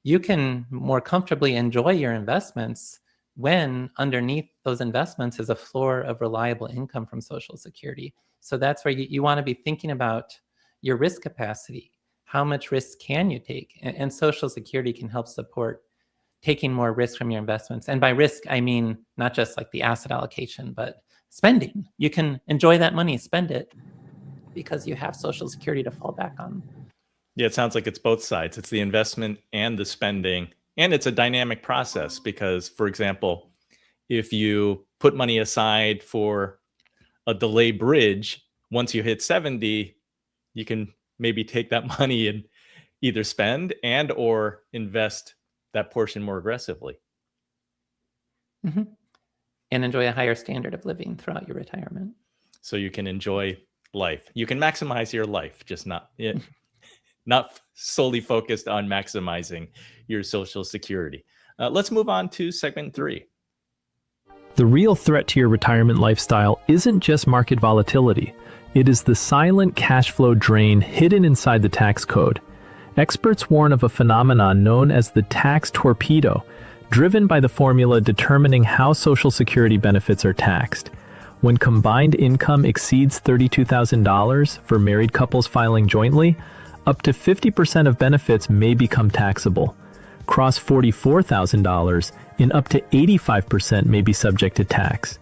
you can more comfortably enjoy your investments when underneath those investments is a floor of reliable income from Social Security. So that's where you want to be thinking about your risk capacity. How much risk can you take? And Social Security can help support taking more risk from your investments. And by risk, I mean not just like the asset allocation, but spending. You can enjoy that money, spend it, because you have Social Security to fall back on. Yeah, it sounds like it's both sides. It's the investment and the spending. And it's a dynamic process because, for example, if you put money aside for a delay bridge, once you hit 70, you can maybe take that money and either spend and or invest that portion more aggressively. Mm-hmm. And enjoy a higher standard of living throughout your retirement. So you can enjoy life. You can maximize your life, just not solely focused on maximizing your Social Security. Let's move on to segment 3. The real threat to your retirement lifestyle isn't just market volatility. It is the silent cash flow drain hidden inside the tax code. Experts warn of a phenomenon known as the Tax Torpedo, driven by the formula determining how Social Security benefits are taxed. When combined income exceeds $32,000 for married couples filing jointly, up to 50% of benefits may become taxable. Cross $44,000, and up to 85% may be subject to tax.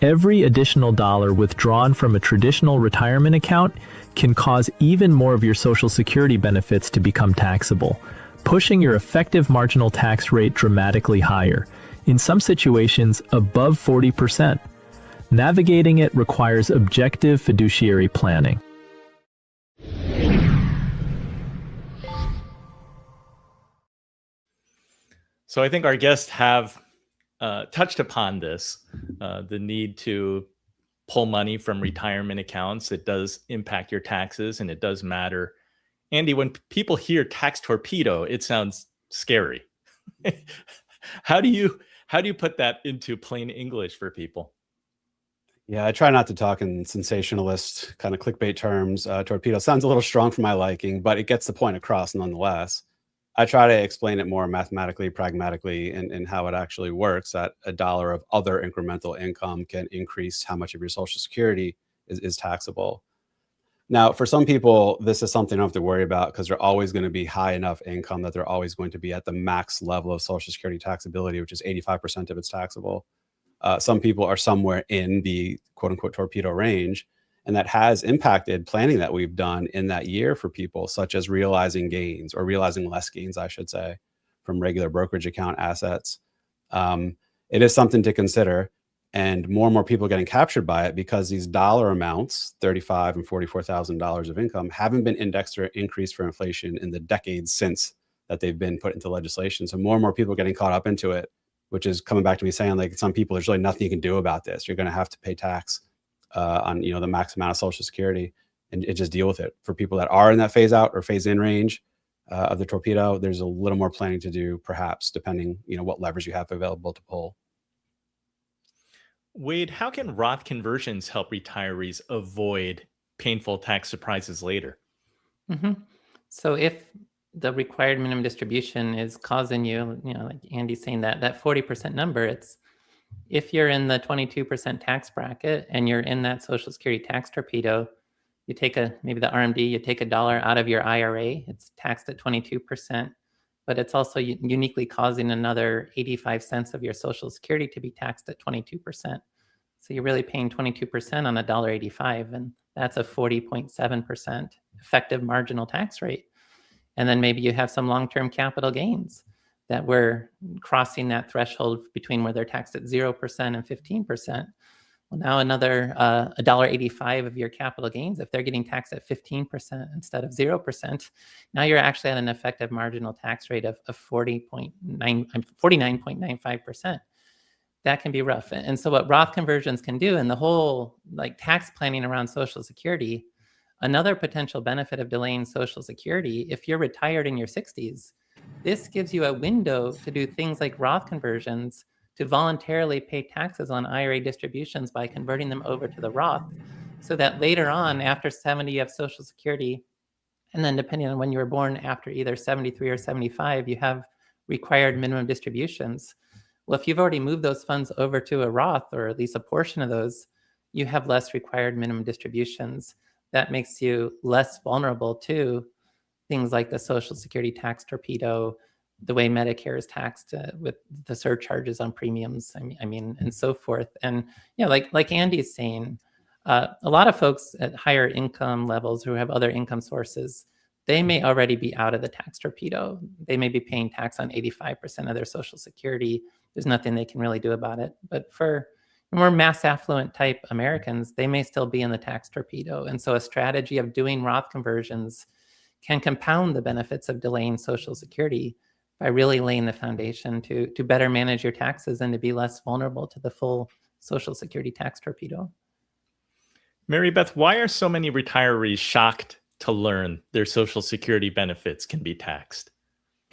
Every additional dollar withdrawn from a traditional retirement account can cause even more of your Social Security benefits to become taxable, pushing your effective marginal tax rate dramatically higher, in some situations above 40%. Navigating it requires objective fiduciary planning. So I think our guests have touched upon this, the need to pull money from retirement accounts. It does impact your taxes and it does matter. Andy, when people hear tax torpedo, it sounds scary. How do you put that into plain English for people? Yeah, I try not to talk in sensationalist kind of clickbait terms. Torpedo sounds a little strong for my liking, but it gets the point across nonetheless. I try to explain it more mathematically, pragmatically, and how it actually works, that a dollar of other incremental income can increase how much of your Social Security is taxable. Now, for some people, this is something they don't have to worry about because they're always going to be high enough income that they're always going to be at the max level of Social Security taxability, which is 85% of it's taxable. Some people are somewhere in the quote unquote torpedo range. And that has impacted planning that we've done in that year for people, such as realizing gains, or realizing less gains, I should say, from regular brokerage account assets. It is something to consider, and more people getting captured by it, because these dollar amounts, $35,000 and $44,000 of income, haven't been indexed or increased for inflation in the decades since that they've been put into legislation. So more people getting caught up into it, which is coming back to me saying, like, some people, there's really nothing you can do about this. You're going to have to pay tax on, the max amount of Social Security, and just deal with it. For people that are in that phase out or phase in range of the torpedo, there's a little more planning to do, perhaps, depending, what levers you have available to pull. Wade, how can Roth conversions help retirees avoid painful tax surprises later? So if the required minimum distribution is causing you, like Andy's saying, that 40% number, it's if you're in the 22% tax bracket and you're in that Social Security tax torpedo, you take maybe the RMD, you take $1 out of your IRA, it's taxed at 22%, but it's also uniquely causing another 85 cents of your Social Security to be taxed at 22%. So you're really paying 22% on $1.85, and that's a 40.7% effective marginal tax rate. And then maybe you have some long-term capital gains that we're crossing that threshold between where they're taxed at 0% and 15%. Well, now another $1.85 of your capital gains, if they're getting taxed at 15% instead of 0%, now you're actually at an effective marginal tax rate of 49.95%. That can be rough. And so what Roth conversions can do, and the whole tax planning around Social Security, another potential benefit of delaying Social Security, if you're retired in your 60s, this gives you a window to do things like Roth conversions to voluntarily pay taxes on IRA distributions by converting them over to the Roth, so that later on, after 70, you have Social Security, and then depending on when you were born, after either 73 or 75, you have required minimum distributions. Well, if you've already moved those funds over to a Roth, or at least a portion of those, you have less required minimum distributions. That makes you less vulnerable to things like the Social Security tax torpedo, the way Medicare is taxed with the surcharges on premiums, and so forth. And like Andy's saying, a lot of folks at higher income levels who have other income sources, they may already be out of the tax torpedo. They may be paying tax on 85% of their Social Security. There's nothing they can really do about it. But for more mass affluent type Americans, they may still be in the tax torpedo. And so a strategy of doing Roth conversions can compound the benefits of delaying Social Security by really laying the foundation to better manage your taxes and to be less vulnerable to the full Social Security tax torpedo. Mary Beth, why are so many retirees shocked to learn their Social Security benefits can be taxed?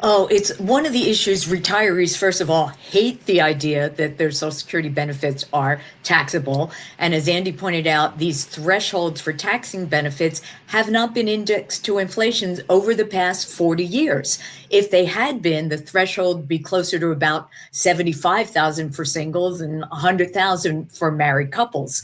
Oh, it's one of the issues. Retirees, first of all, hate the idea that their Social Security benefits are taxable. And as Andy pointed out, these thresholds for taxing benefits have not been indexed to inflation over the past 40 years. If they had been, the threshold would be closer to about $75,000 for singles and $100,000 for married couples.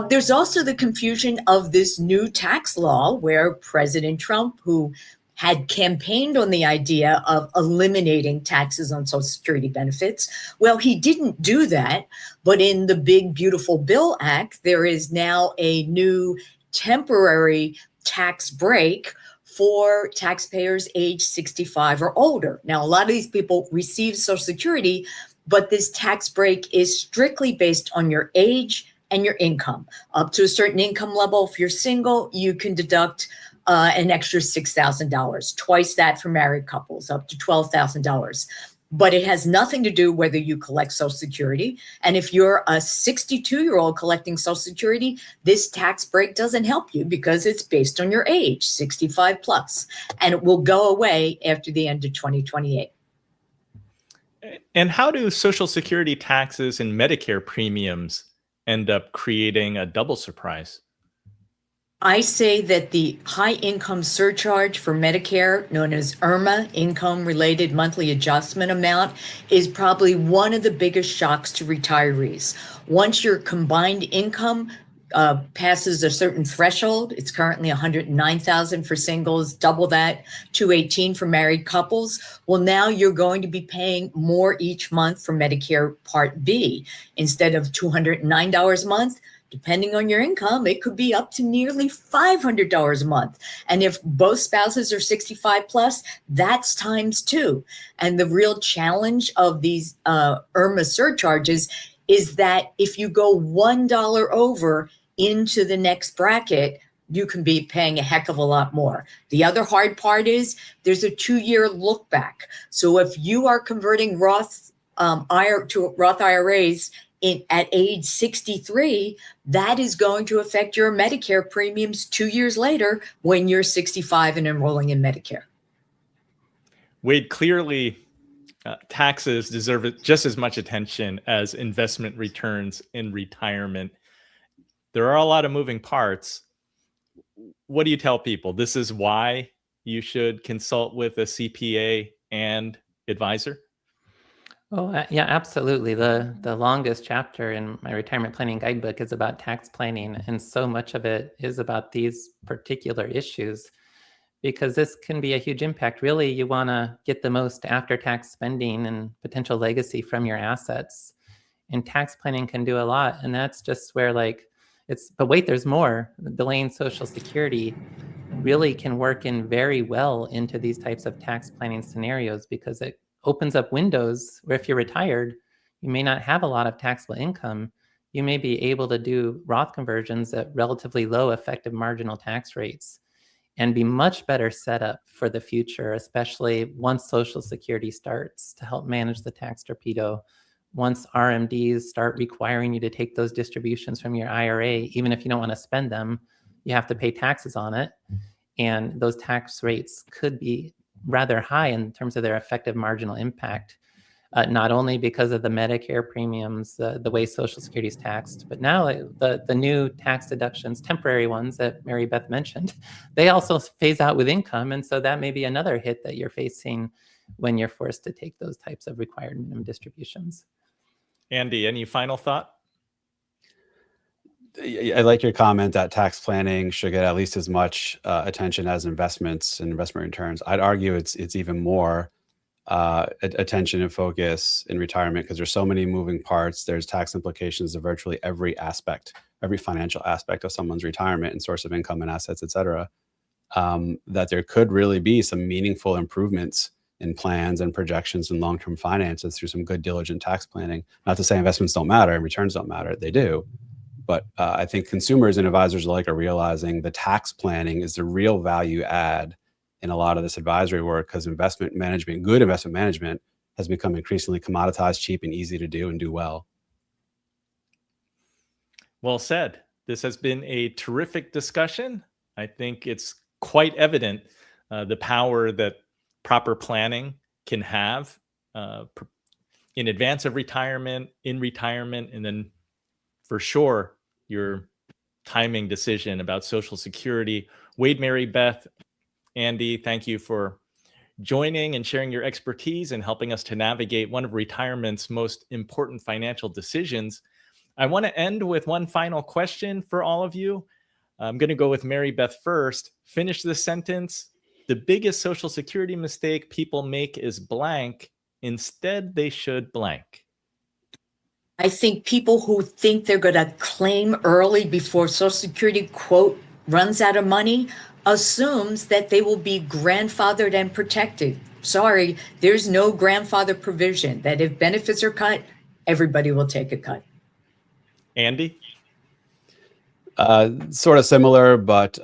There's also the confusion of this new tax law where President Trump, who had campaigned on the idea of eliminating taxes on Social Security benefits. Well, he didn't do that, but in the Big Beautiful Bill Act, there is now a new temporary tax break for taxpayers age 65 or older. Now, a lot of these people receive Social Security, but this tax break is strictly based on your age and your income. Up to a certain income level, if you're single, you can deduct an extra $6,000, twice that for married couples, up to $12,000. But it has nothing to do whether you collect Social Security. And if you're a 62-year-old collecting Social Security, this tax break doesn't help you because it's based on your age, 65 plus, and it will go away after the end of 2028. And how do Social Security taxes and Medicare premiums end up creating a double surprise? I say that the high income surcharge for Medicare, known as IRMAA, income related monthly adjustment amount, is probably one of the biggest shocks to retirees. Once your combined income passes a certain threshold, it's currently $109,000 for singles, double that, $218,000 for married couples. Well, now you're going to be paying more each month for Medicare Part B. Instead of $209 a month, Depending on your income, it could be up to nearly $500 a month. And if both spouses are 65 plus, that's times 2. And the real challenge of these IRMAA surcharges is that if you go $1 over into the next bracket, you can be paying a heck of a lot more. The other hard part is there's a 2-year look back. So if you are converting Roth IRAs at age 63, that is going to affect your Medicare premiums 2 years later when you're 65 and enrolling in Medicare. Wade, clearly taxes deserve just as much attention as investment returns in retirement. There are a lot of moving parts. What do you tell people? This is why you should consult with a CPA and advisor? Oh, yeah, absolutely. The longest chapter in my retirement planning guidebook is about tax planning. And so much of it is about these particular issues, because this can be a huge impact. Really, you want to get the most after-tax spending and potential legacy from your assets. And tax planning can do a lot. And that's just where but wait, there's more. Delaying Social Security really can work in very well into these types of tax planning scenarios, because it opens up windows where if you're retired, you may not have a lot of taxable income. You may be able to do Roth conversions at relatively low effective marginal tax rates and be much better set up for the future, especially once Social Security starts to help manage the tax torpedo. Once RMDs start requiring you to take those distributions from your IRA, even if you don't want to spend them, you have to pay taxes on it. And those tax rates could be rather high in terms of their effective marginal impact, not only because of the Medicare premiums, the way Social Security is taxed, but now the new tax deductions, temporary ones that Mary Beth mentioned, they also phase out with income. And so that may be another hit that you're facing when you're forced to take those types of required minimum distributions. Andy, any final thought? I like your comment that tax planning should get at least as much attention as investments and investment returns. I'd argue it's even more attention and focus in retirement, because there's so many moving parts. There's tax implications of virtually every aspect, every financial aspect of someone's retirement and source of income and assets, et cetera, that there could really be some meaningful improvements in plans and projections and long-term finances through some good diligent tax planning. Not to say investments don't matter and returns don't matter, they do. But I think consumers and advisors alike are realizing the tax planning is the real value add in a lot of this advisory work, because investment management, good investment management, has become increasingly commoditized, cheap, and easy to do and do well. Well said. This has been a terrific discussion. I think it's quite evident the power that proper planning can have in advance of retirement, in retirement, and then for sure, your timing decision about Social Security. Wade, Mary Beth, Andy, thank you for joining and sharing your expertise and helping us to navigate one of retirement's most important financial decisions. I want to end with one final question for all of you. I'm going to go with Mary Beth first. Finish this sentence. The biggest Social Security mistake people make is blank. Instead, they should blank. I think people who think they're going to claim early before Social Security, quote, runs out of money, assumes that they will be grandfathered and protected. Sorry, there's no grandfather provision that if benefits are cut, everybody will take a cut. Andy? Sort of similar, but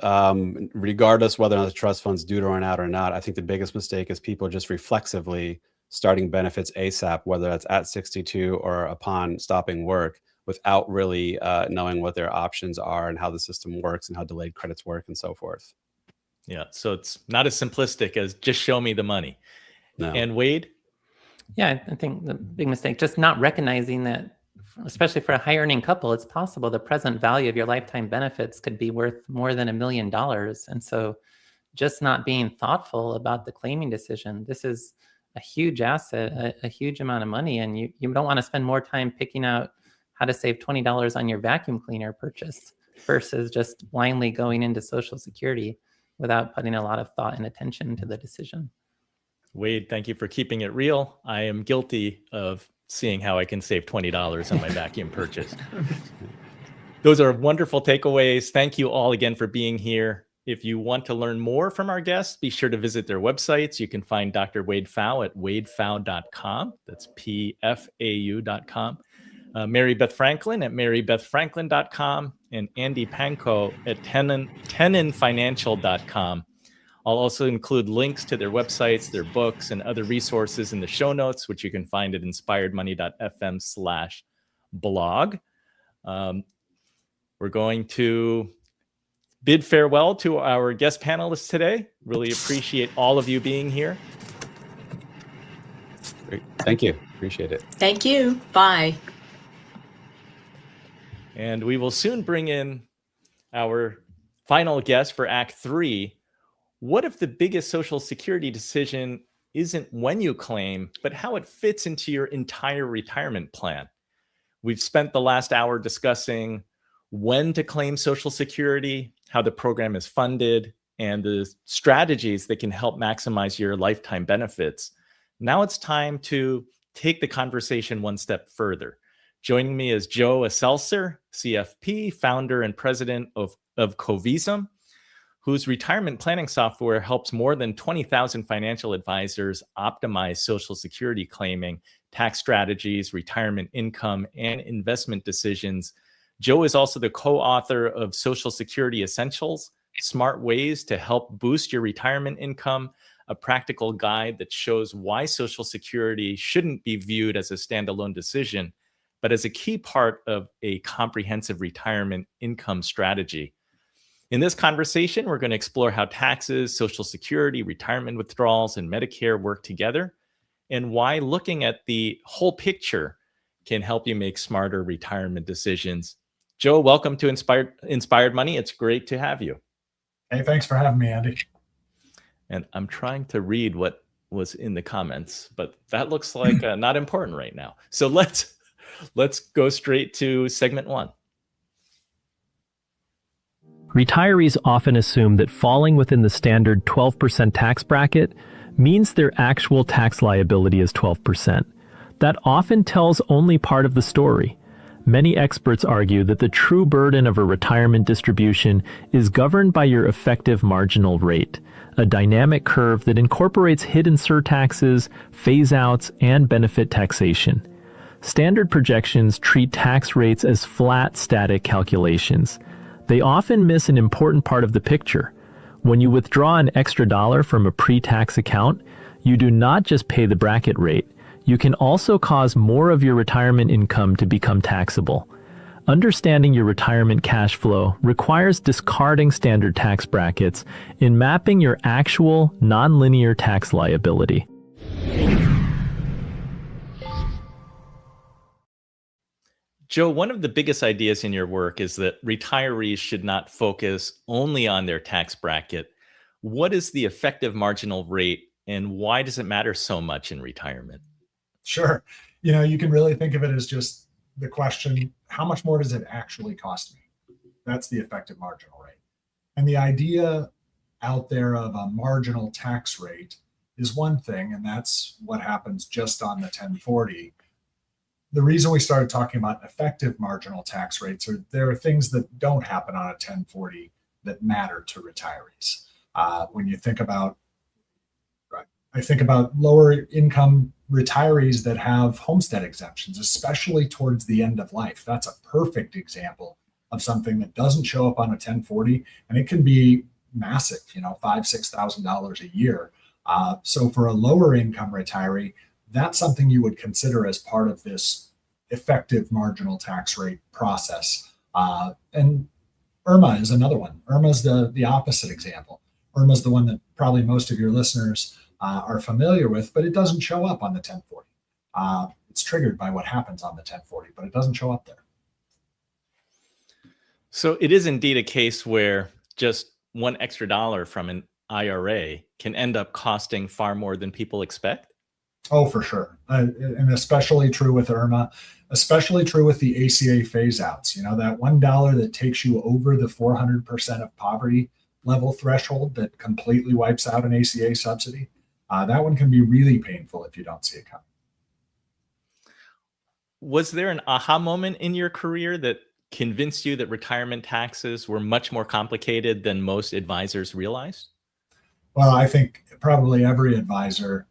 regardless whether or not the trust fund's due to run out or not, I think the biggest mistake is people just reflexively starting benefits ASAP, whether that's at 62 or upon stopping work, without really knowing what their options are and how the system works and how delayed credits work and so forth. Yeah, so it's not as simplistic as just show me the money. No. And Wade? Yeah, I think the big mistake, just not recognizing that, especially for a high earning couple, it's possible the present value of your lifetime benefits could be worth more than $1 million. And so just not being thoughtful about the claiming decision, this is a huge asset, a huge amount of money. And you don't want to spend more time picking out how to save $20 on your vacuum cleaner purchase versus just blindly going into Social Security without putting a lot of thought and attention to the decision. Wade, thank you for keeping it real. I am guilty of seeing how I can save $20 on my vacuum purchase. Those are wonderful takeaways. Thank you all again for being here. If you want to learn more from our guests, be sure to visit their websites. You can find Dr. Wade Pfau at wadepfau.com. That's PFAU.com. Mary Beth Franklin at marybethfranklin.com, and Andy Panko at tenonfinancial.com. I'll also include links to their websites, their books, and other resources in the show notes, which you can find at inspiredmoney.fm/blog. We're going to bid farewell to our guest panelists today. Really appreciate all of you being here. Great. Thank you. Appreciate it. Thank you. Bye. And we will soon bring in our final guest for Act 3. What if the biggest Social Security decision isn't when you claim, but how it fits into your entire retirement plan? We've spent the last hour discussing when to claim Social Security, how the program is funded, and the strategies that can help maximize your lifetime benefits. Now it's time to take the conversation one step further. Joining me is Joe Elsasser, CFP, founder and president of Covisum, whose retirement planning software helps more than 20,000 financial advisors optimize Social Security claiming, tax strategies, retirement income, and investment decisions. Joe is also the co-author of Social Security Essentials, Smart Ways to Help Boost Your Retirement Income, a practical guide that shows why Social Security shouldn't be viewed as a standalone decision, but as a key part of a comprehensive retirement income strategy. In this conversation, we're going to explore how taxes, Social Security, retirement withdrawals, and Medicare work together, and why looking at the whole picture can help you make smarter retirement decisions. Joe, welcome to Inspired Money. It's great to have you. Hey, thanks for having me, Andy. And I'm trying to read what was in the comments, but that looks like not important right now. So let's go straight to segment 1. Retirees often assume that falling within the standard 12% tax bracket means their actual tax liability is 12%. That often tells only part of the story. Many experts argue that the true burden of a retirement distribution is governed by your effective marginal rate, a dynamic curve that incorporates hidden surtaxes, phase-outs, and benefit taxation. Standard projections treat tax rates as flat, static calculations. They often miss an important part of the picture. When you withdraw an extra dollar from a pre-tax account, you do not just pay the bracket rate. You can also cause more of your retirement income to become taxable. Understanding your retirement cash flow requires discarding standard tax brackets and mapping your actual nonlinear tax liability. Joe, one of the biggest ideas in your work is that retirees should not focus only on their tax bracket. What is the effective marginal rate, and why does it matter so much in retirement? Sure. You can really think of it as just the question, how much more does it actually cost me? That's the effective marginal rate. And the idea out there of a marginal tax rate is one thing, and that's what happens just on the 1040. The reason we started talking about effective marginal tax rates are there are things that don't happen on a 1040 that matter to retirees. When you think about, I think about lower income retirees that have homestead exemptions, especially towards the end of life. That's a perfect example of something that doesn't show up on a 1040, and it can be massive, $5,000-$6,000 a year. So for a lower income retiree, that's something you would consider as part of this effective marginal tax rate process. And IRMAA is another one. IRMAA is the opposite example. IRMAA is the one that probably most of your listeners are familiar with, but it doesn't show up on the 1040. It's triggered by what happens on the 1040, but it doesn't show up there. So it is indeed a case where just one extra dollar from an IRA can end up costing far more than people expect? Oh, for sure. And especially true with IRMAA, especially true with the ACA phase outs. That $1 that takes you over the 400% of poverty level threshold that completely wipes out an ACA subsidy. That one can be really painful if you don't see it coming. Was there an aha moment in your career that convinced you that retirement taxes were much more complicated than most advisors realized? Well, I think probably every advisor,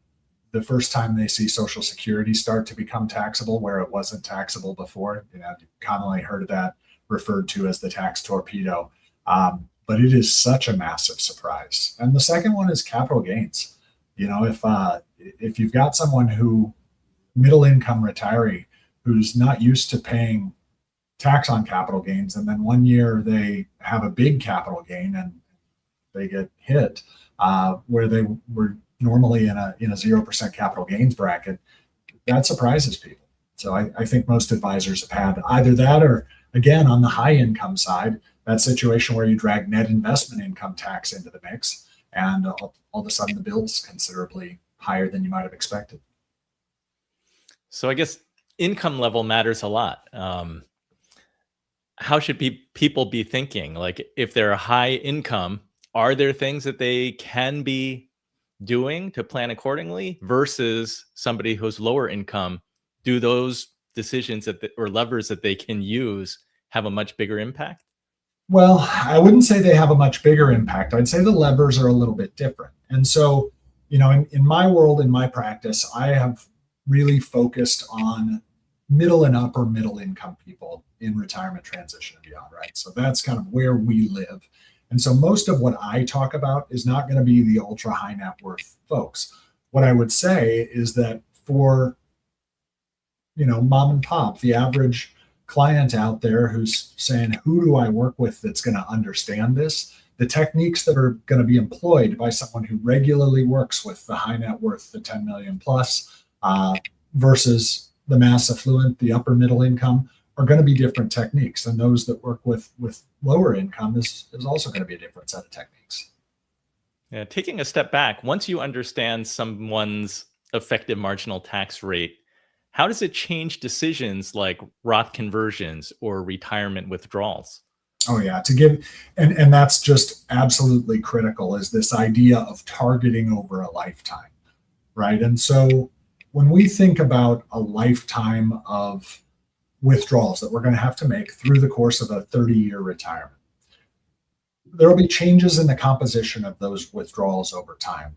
the first time they see Social Security start to become taxable where it wasn't taxable before, you've commonly heard of that referred to as the tax torpedo. But it is such a massive surprise. And the second one is capital gains. If you've got someone who, middle income retiree, who's not used to paying tax on capital gains, and then one year they have a big capital gain and they get hit where they were normally in a 0% capital gains bracket, that surprises people. So I think most advisors have had either that or, again, on the high income side, that situation where you drag net investment income tax into the mix, and all of a sudden the bill's considerably higher than you might have expected. So I guess income level matters a lot. How should people be thinking? Like, if they're high income, are there things that they can be doing to plan accordingly versus somebody who's lower income? Do those decisions or levers that they can use have a much bigger impact? Well, I wouldn't say they have a much bigger impact. I'd say the levers are a little bit different. And so, in my world, in my practice, I have really focused on middle and upper middle income people in retirement transition and beyond, right? So that's kind of where we live. And so most of what I talk about is not going to be the ultra high net worth folks. What I would say is that for, mom and pop, the average client out there who's saying, who do I work with that's going to understand this? The techniques that are going to be employed by someone who regularly works with the high net worth, the 10 million plus, versus the mass affluent, the upper middle income, are going to be different techniques. And those that work with lower income is also going to be a different set of techniques. Yeah, taking a step back, once you understand someone's effective marginal tax rate, how does it change decisions like Roth conversions or retirement withdrawals? Oh yeah, and that's just absolutely critical, is this idea of targeting over a lifetime, right? And so when we think about a lifetime of withdrawals that we're going to have to make through the course of a 30-year retirement, there will be changes in the composition of those withdrawals over time.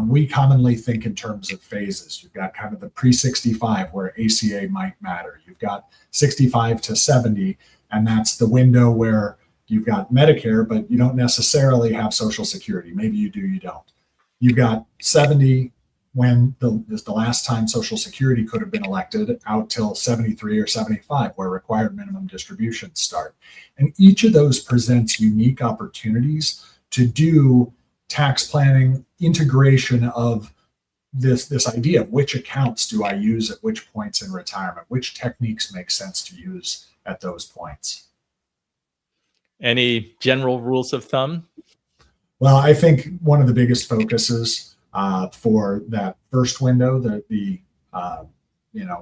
We commonly think in terms of phases. You've got kind of the pre-65 where ACA might matter. You've got 65 to 70, and that's the window where you've got Medicare, but you don't necessarily have Social Security. Maybe you do, you don't. You've got 70 when is the last time Social Security could have been elected, out till 73 or 75, where required minimum distributions start. And each of those presents unique opportunities to do tax planning, integration of this idea of which accounts do I use at which points in retirement, which techniques make sense to use at those points. Any general rules of thumb? Well, I think one of the biggest focuses for that first window,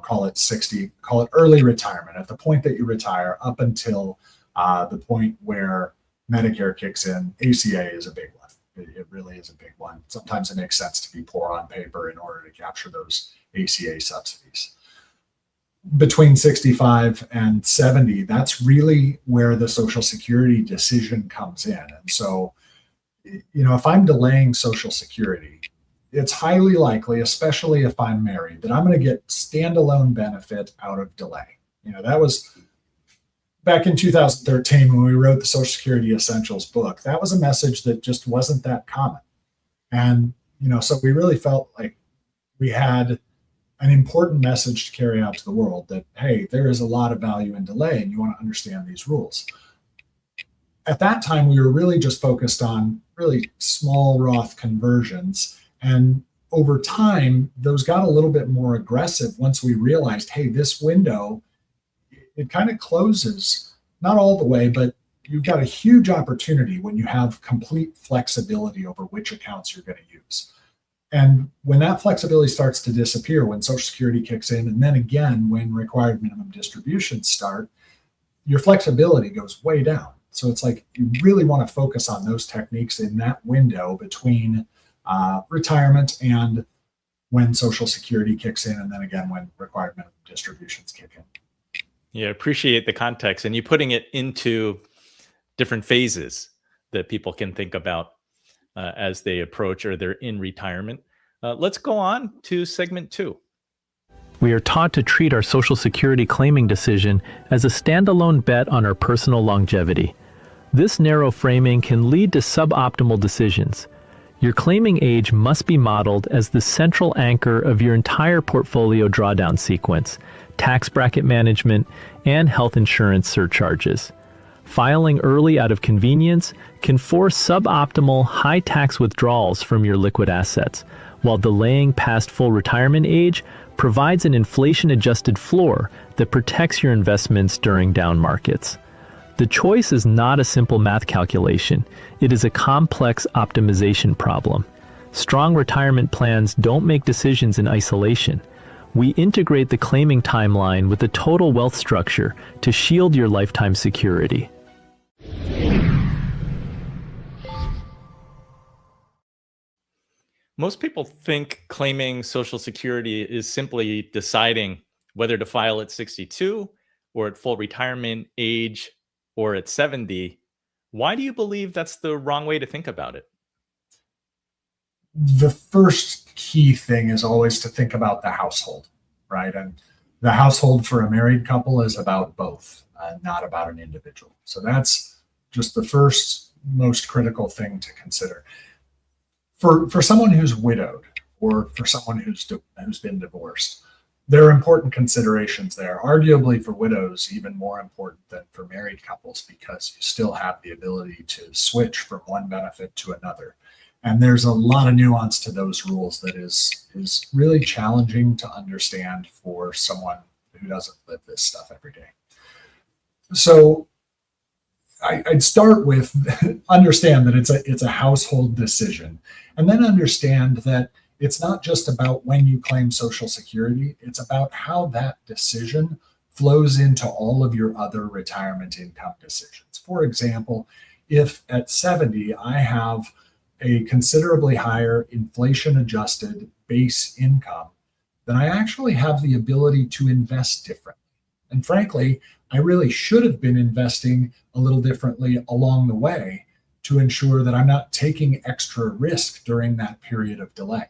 call it 60, call it early retirement, at the point that you retire up until the point where Medicare kicks in, ACA is a big one. It really is a big one. Sometimes it makes sense to be poor on paper in order to capture those ACA subsidies. Between 65 and 70, that's really where the Social Security decision comes in. And so, if I'm delaying Social Security, it's highly likely, especially if I'm married, that I'm going to get standalone benefit out of delay. That was back in 2013 when we wrote the Social Security Essentials book. That was a message that just wasn't that common. And, so we really felt like we had an important message to carry out to the world that, hey, there is a lot of value in delay and you want to understand these rules. At that time, we were really just focused on really small Roth conversions. And over time, those got a little bit more aggressive once we realized, hey, this window, it kind of closes, not all the way, but you've got a huge opportunity when you have complete flexibility over which accounts you're going to use. And when that flexibility starts to disappear, when Social Security kicks in, and then again, when required minimum distributions start, your flexibility goes way down. So it's like you really want to focus on those techniques in that window between retirement and when Social Security kicks in, and then again when required minimum distributions kick in. Yeah, appreciate the context and you putting it into different phases that people can think about as they approach or they're in retirement. Let's go on to segment 2. We are taught to treat our Social Security claiming decision as a standalone bet on our personal longevity. This narrow framing can lead to suboptimal decisions. Your claiming age must be modeled as the central anchor of your entire portfolio drawdown sequence, tax bracket management, and health insurance surcharges. Filing early out of convenience can force suboptimal high tax withdrawals from your liquid assets, while delaying past full retirement age provides an inflation-adjusted floor that protects your investments during down markets. The choice is not a simple math calculation. It is a complex optimization problem. Strong retirement plans don't make decisions in isolation. We integrate the claiming timeline with the total wealth structure to shield your lifetime security. Most people think claiming Social Security is simply deciding whether to file at 62 or at full retirement age or at 70. Why do you believe that's the wrong way to think about it? The first key thing is always to think about the household, right? And the household for a married couple is about both, not about an individual. So that's just the first most critical thing to consider. For someone who's widowed or for someone who's been divorced, there are important considerations there, arguably for widows even more important than for married couples, because you still have the ability to switch from one benefit to another. And there's a lot of nuance to those rules that is really challenging to understand for someone who doesn't live this stuff every day. So I'd start with understand that it's a household decision, and then understand that it's not just about when you claim Social Security, it's about how that decision flows into all of your other retirement income decisions. For example, if at 70 I have a considerably higher inflation-adjusted base income, then I actually have the ability to invest differently. And frankly, I really should have been investing a little differently along the way to ensure that I'm not taking extra risk during that period of delay.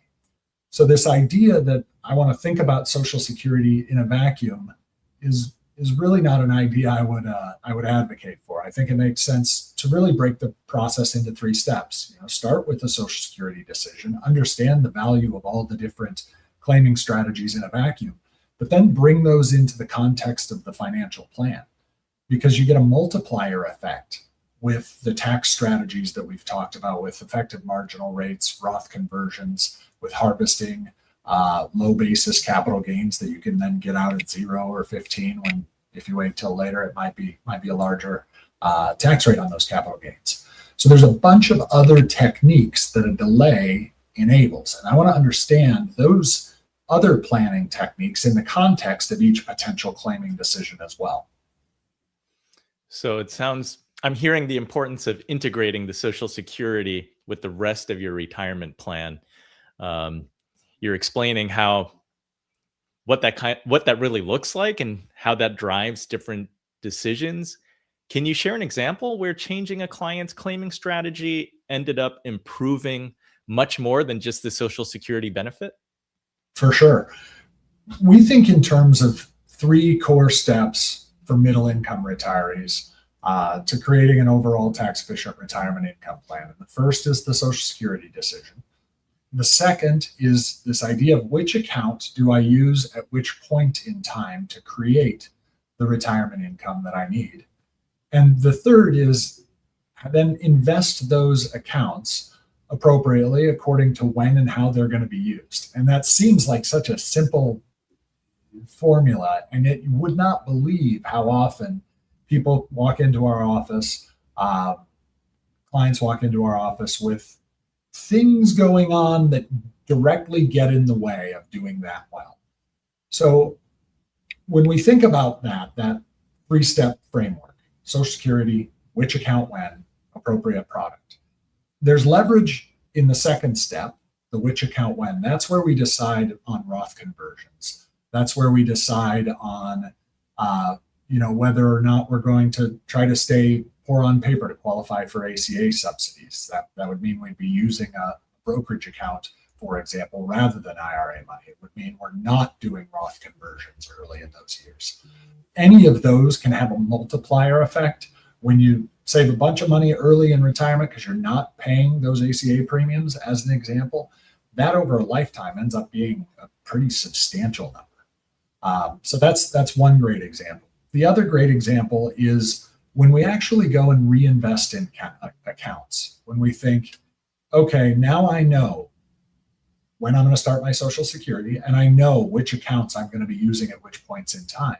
So this idea that I want to think about Social Security in a vacuum is really not an idea I would advocate for. I think it makes sense to really break the process into 3 steps. Start with the Social Security decision, understand the value of all the different claiming strategies in a vacuum, but then bring those into the context of the financial plan, because you get a multiplier effect with the tax strategies that we've talked about, with effective marginal rates, Roth conversions, with harvesting, low basis capital gains that you can then get out at 0 or 15 when, if you wait till later, it might be a larger tax rate on those capital gains. So there's a bunch of other techniques that a delay enables. And I want to understand those other planning techniques in the context of each potential claiming decision as well. So it sounds, I'm hearing the importance of integrating the Social Security with the rest of your retirement plan. You're explaining what that really looks like and how that drives different decisions. Can you share an example where changing a client's claiming strategy ended up improving much more than just the Social Security benefit? For sure. We think in terms of 3 core steps for middle income retirees to creating an overall tax efficient retirement income plan. And the first is the Social Security decision. The second is this idea of which account do I use at which point in time to create the retirement income that I need. And the third is then invest those accounts appropriately according to when and how they're going to be used. And that seems like such a simple formula, and yet you would not believe how often people walk into our office, clients walk into our office with things going on that directly get in the way of doing that well. So when we think about that 3-step framework, Social Security, which account when, appropriate product, there's leverage in the second step, the which account when. That's where we decide on Roth conversions. That's where we decide on whether or not we're going to try to stay poor on paper to qualify for ACA subsidies. That would mean we'd be using a brokerage account, for example, rather than IRA money. It would mean we're not doing Roth conversions early in those years. Any of those can have a multiplier effect. When you save a bunch of money early in retirement because you're not paying those ACA premiums, as an example, that over a lifetime ends up being a pretty substantial number. So that's one great example. The other great example is when we actually go and reinvest in accounts, when we think, okay, now I know when I'm going to start my Social Security, and I know which accounts I'm going to be using at which points in time.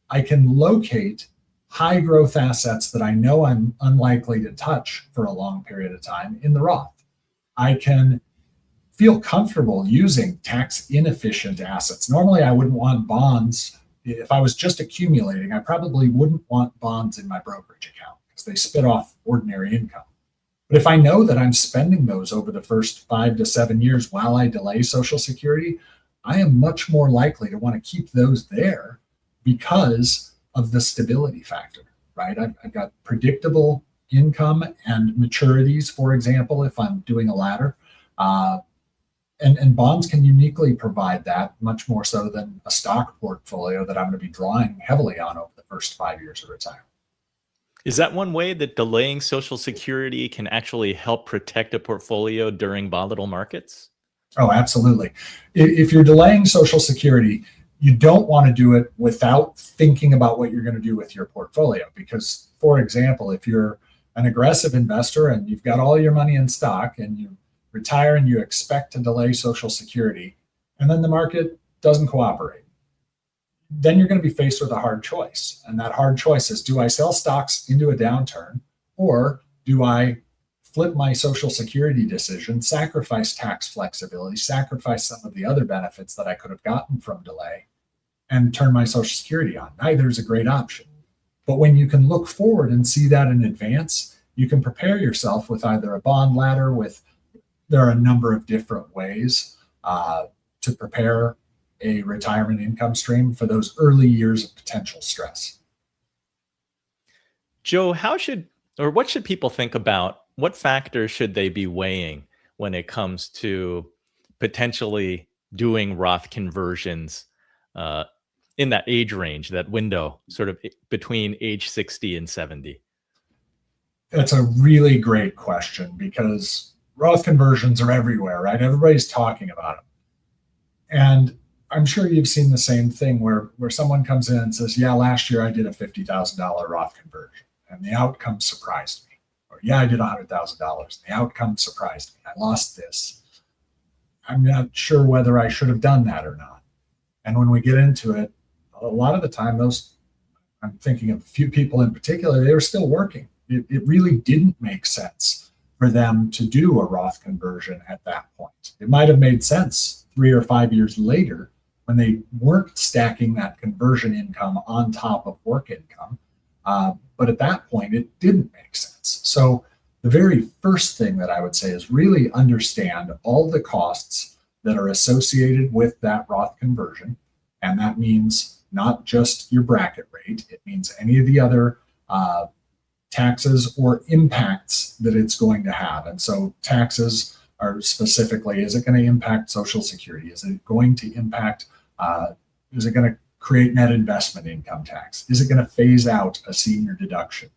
I can locate high growth assets that I know I'm unlikely to touch for a long period of time in the Roth. I can feel comfortable using tax inefficient assets. Normally, I wouldn't want bonds. If I was just accumulating, I probably wouldn't want bonds in my brokerage account because they spit off ordinary income. But if I know that I'm spending those over the first 5 to 7 years while I delay Social Security, I am much more likely to want to keep those there because of the stability factor, right? I've got predictable income and maturities, for example, if I'm doing a ladder. And bonds can uniquely provide that, much more so than a stock portfolio that I'm going to be drawing heavily on over the first 5 years of retirement. Is that one way that delaying Social Security can actually help protect a portfolio during volatile markets? Oh, absolutely. If you're delaying Social Security, you don't want to do it without thinking about what you're going to do with your portfolio. Because, for example, if you're an aggressive investor and you've got all your money in stock and you retire and you expect to delay Social Security, and then the market doesn't cooperate, then you're going to be faced with a hard choice. And that hard choice is, do I sell stocks into a downturn, or do I flip my Social Security decision, sacrifice tax flexibility, sacrifice some of the other benefits that I could have gotten from delay, and turn my Social Security on? Neither is a great option. But when you can look forward and see that in advance, you can prepare yourself with either a bond ladder there are a number of different ways to prepare a retirement income stream for those early years of potential stress. Joe, what should people think about? What factors should they be weighing when it comes to potentially doing Roth conversions in that age range, that window, sort of between age 60 and 70? That's a really great question, because Roth conversions are everywhere, right? Everybody's talking about them. And I'm sure you've seen the same thing where someone comes in and says, yeah, last year I did a $50,000 Roth conversion and the outcome surprised me. Or, yeah, I did $100,000. The outcome surprised me. I lost this. I'm not sure whether I should have done that or not. And when we get into it, a lot of the time, I'm thinking of a few people in particular, they were still working. It really didn't make sense for them to do a Roth conversion at that point. It might have made sense 3 or 5 years later when they weren't stacking that conversion income on top of work income. But at that point, it didn't make sense. So the very first thing that I would say is really understand all the costs that are associated with that Roth conversion. And that means not just your bracket rate, it means any of the other taxes or impacts that it's going to have. And so taxes are specifically, is it going to impact Social Security? Is it going to impact, is it going to create net investment income tax? Is it going to phase out a senior deduction?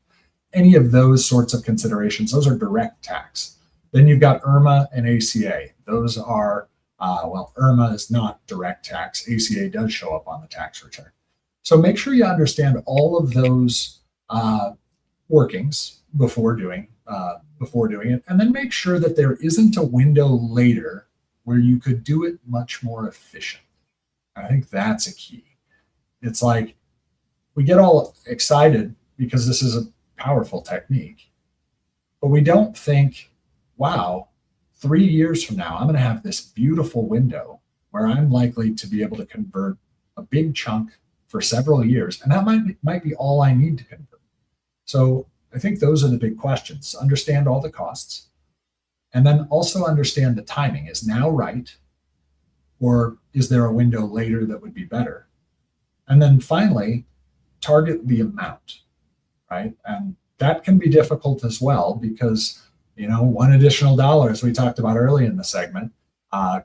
Any of those sorts of considerations, those are direct tax. Then you've got IRMAA and ACA. Those are, IRMAA is not direct tax. ACA does show up on the tax return. So make sure you understand all of those workings before doing it, and then make sure that there isn't a window later where you could do it much more efficiently. I think that's a key. It's like we get all excited because this is a powerful technique, but we don't think, wow, 3 years from now, I'm going to have this beautiful window where I'm likely to be able to convert a big chunk for several years, and that might be all I need to convert. So I think those are the big questions. Understand all the costs, and then also understand the timing. Is now right, or is there a window later that would be better? And then finally, target the amount, right? And that can be difficult as well because, one additional dollar, as we talked about early in the segment,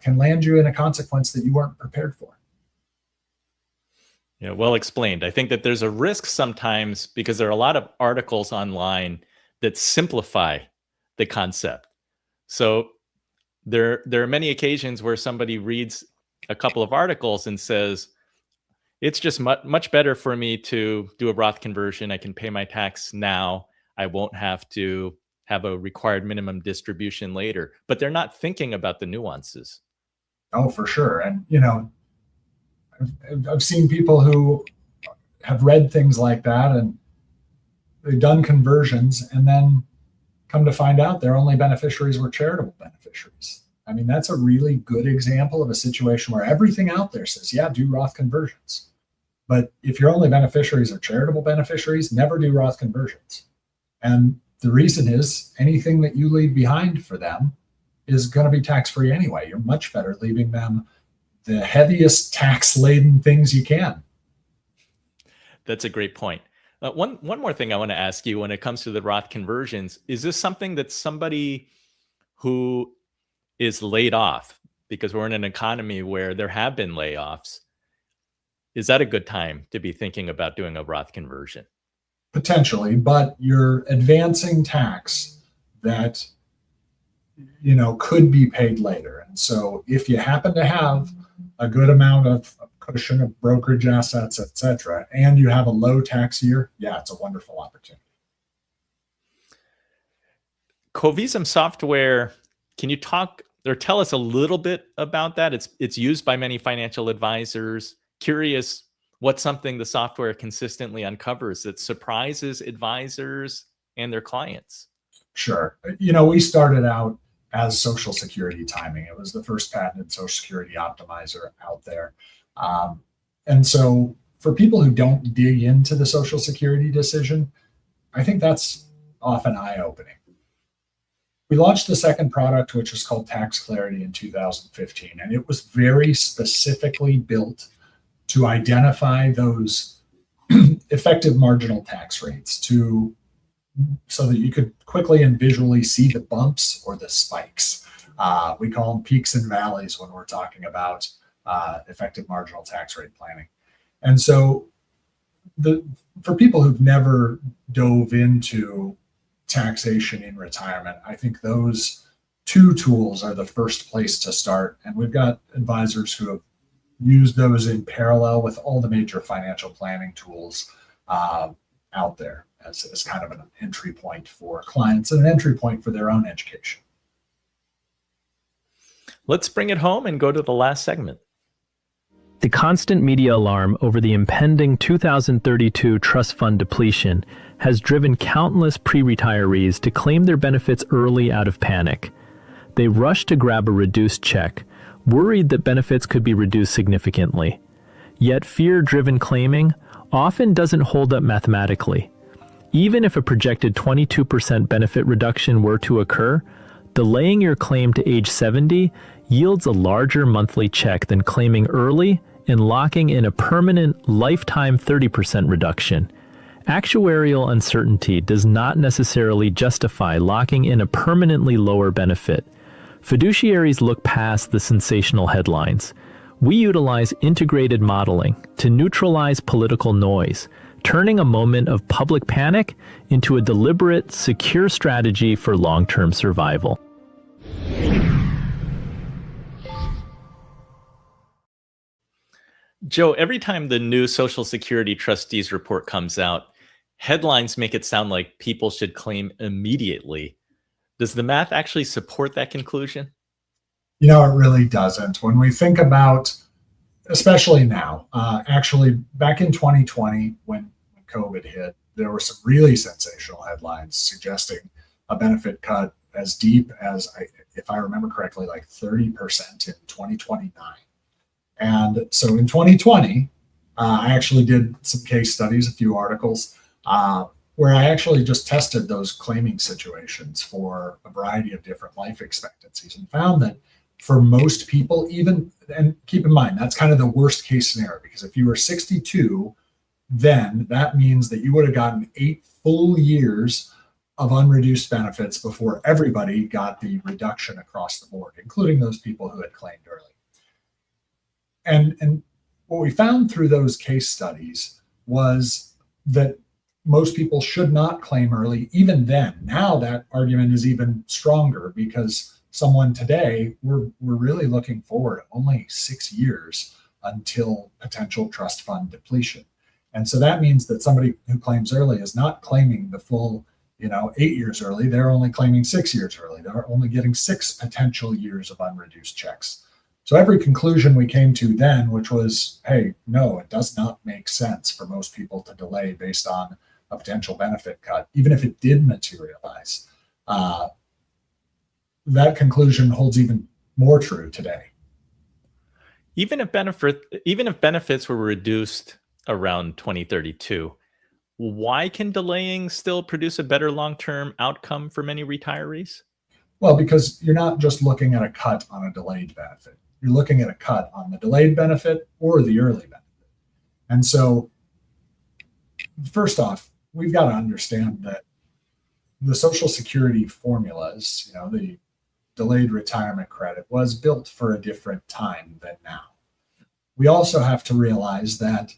can land you in a consequence that you weren't prepared for. Yeah, well explained. I think that there's a risk sometimes because there are a lot of articles online that simplify the concept. So there are many occasions where somebody reads a couple of articles and says, it's just much better for me to do a Roth conversion. I can pay my tax now. I won't have to have a required minimum distribution later. But they're not thinking about the nuances. Oh, for sure. And, I've seen people who have read things like that and they've done conversions and then come to find out their only beneficiaries were charitable beneficiaries. I mean, that's a really good example of a situation where everything out there says, yeah, do Roth conversions. But if your only beneficiaries are charitable beneficiaries, never do Roth conversions. And the reason is anything that you leave behind for them is going to be tax-free anyway. You're much better leaving them the heaviest tax-laden things you can. That's a great point. One more thing I want to ask you when it comes to the Roth conversions, is this something that somebody who is laid off, because we're in an economy where there have been layoffs, is that a good time to be thinking about doing a Roth conversion? Potentially, but you're advancing tax that, could be paid later. And so if you happen to have a good amount of cushion of brokerage assets, et cetera, and you have a low tax year, yeah, it's a wonderful opportunity. Covisum software, can you talk or tell us a little bit about that? It's used by many financial advisors. Curious what's something the software consistently uncovers that surprises advisors and their clients. Sure. We started out as Social Security timing. It was the first patented Social Security optimizer out there. And so for people who don't dig into the Social Security decision, I think that's often eye-opening. We launched the second product, which is called Tax Clarity in 2015, and it was very specifically built to identify those effective marginal tax rates so that you could quickly and visually see the bumps or the spikes. We call them peaks and valleys when we're talking about effective marginal tax rate planning. And so for people who've never dove into taxation in retirement, I think those two tools are the first place to start. And we've got advisors who have used those in parallel with all the major financial planning tools out there as kind of an entry point for clients and an entry point for their own education. Let's bring it home and go to the last segment. The constant media alarm over the impending 2032 trust fund depletion has driven countless pre-retirees to claim their benefits early out of panic. They rush to grab a reduced check, worried that benefits could be reduced significantly. Yet fear-driven claiming often doesn't hold up mathematically. Even if a projected 22% benefit reduction were to occur, delaying your claim to age 70 yields a larger monthly check than claiming early and locking in a permanent lifetime 30% reduction. Actuarial uncertainty does not necessarily justify locking in a permanently lower benefit. Fiduciaries look past the sensational headlines. We utilize integrated modeling to neutralize political noise, turning a moment of public panic into a deliberate, secure strategy for long-term survival. Joe, every time the new Social Security Trustees report comes out, headlines make it sound like people should claim immediately. Does the math actually support that conclusion? It really doesn't. When we think about, especially now, actually back in 2020, when COVID hit, there were some really sensational headlines suggesting a benefit cut as deep as, if I remember correctly, like 30% in 2029. And so in 2020, I actually did some case studies, a few articles, where I actually just tested those claiming situations for a variety of different life expectancies and found that for most people, and keep in mind, that's kind of the worst case scenario, because if you were 62 then that means that you would have gotten 8 full years of unreduced benefits before everybody got the reduction across the board, including those people who had claimed early. And what we found through those case studies was that most people should not claim early, even then. Now that argument is even stronger because someone today, we're really looking forward only 6 years until potential trust fund depletion. And so that means that somebody who claims early is not claiming the full 8 years early. They're only claiming 6 years early. They're only getting 6 potential years of unreduced checks. So every conclusion we came to then, which was, hey, no, it does not make sense for most people to delay based on a potential benefit cut, even if it did materialize. That conclusion holds even more true today. Even if benefits were reduced around 2032, why can delaying still produce a better long-term outcome for many retirees? Well, because you're not just looking at a cut on a delayed benefit. You're looking at a cut on the delayed benefit or the early benefit. And so, first off, we've got to understand that the Social Security formulas, the delayed retirement credit, was built for a different time than now. We also have to realize that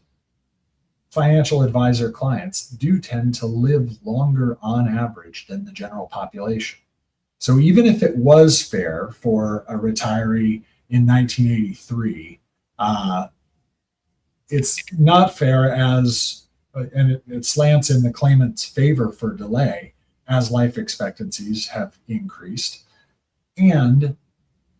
financial advisor clients do tend to live longer on average than the general population. So even if it was fair for a retiree in 1983, it's not fair and it slants in the claimant's favor for delay as life expectancies have increased. And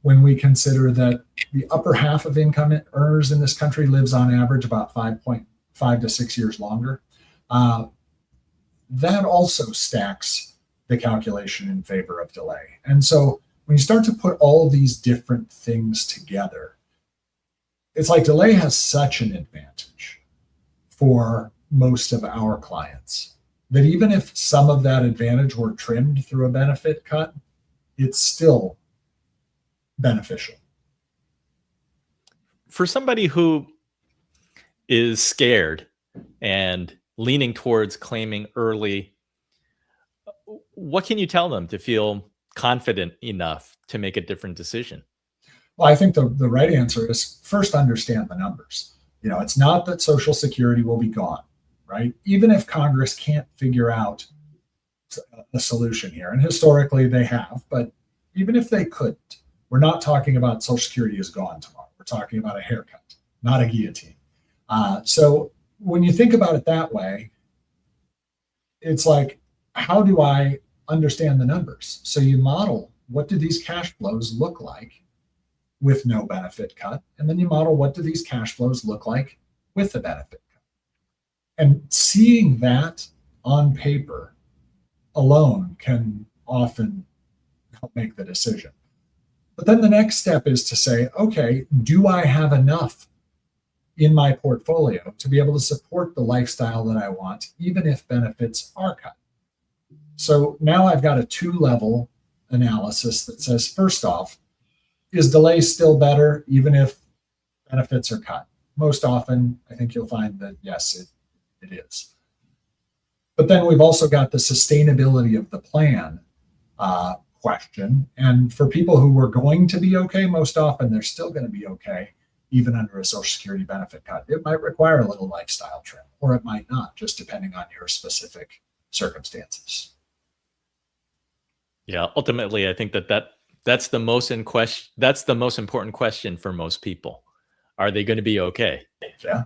when we consider that the upper half of income earners in this country lives on average about 5.5 to 6 years longer, that also stacks the calculation in favor of delay. And so when you start to put all these different things together, it's like delay has such an advantage for most of our clients that even if some of that advantage were trimmed through a benefit cut, it's still beneficial. For somebody who is scared and leaning towards claiming early, what can you tell them to feel confident enough to make a different decision? Well, I think the right answer is first understand the numbers. It's not that Social Security will be gone, right? Even if Congress can't figure out a solution here, and historically they have, but even if they couldn't, we're not talking about Social Security is gone tomorrow. We're talking about a haircut, not a guillotine. So when you think about it that way, it's like, how do I understand the numbers? So you model, what do these cash flows look like with no benefit cut? And then you model, what do these cash flows look like with the benefit cut? And seeing that on paper alone can often help make the decision. But then the next step is to say, okay, do I have enough in my portfolio to be able to support the lifestyle that I want, even if benefits are cut? So now I've got a 2-level analysis that says, first off, is delay still better even if benefits are cut? Most often, I think you'll find that yes, it is. But then we've also got the sustainability of the plan question. And for people who were going to be okay, most often they're still going to be okay, even under a Social Security benefit cut. It might require a little lifestyle trim, or it might not, just depending on your specific circumstances. Yeah, ultimately, I think that's the most important question for most people. Are they going to be okay? Yeah.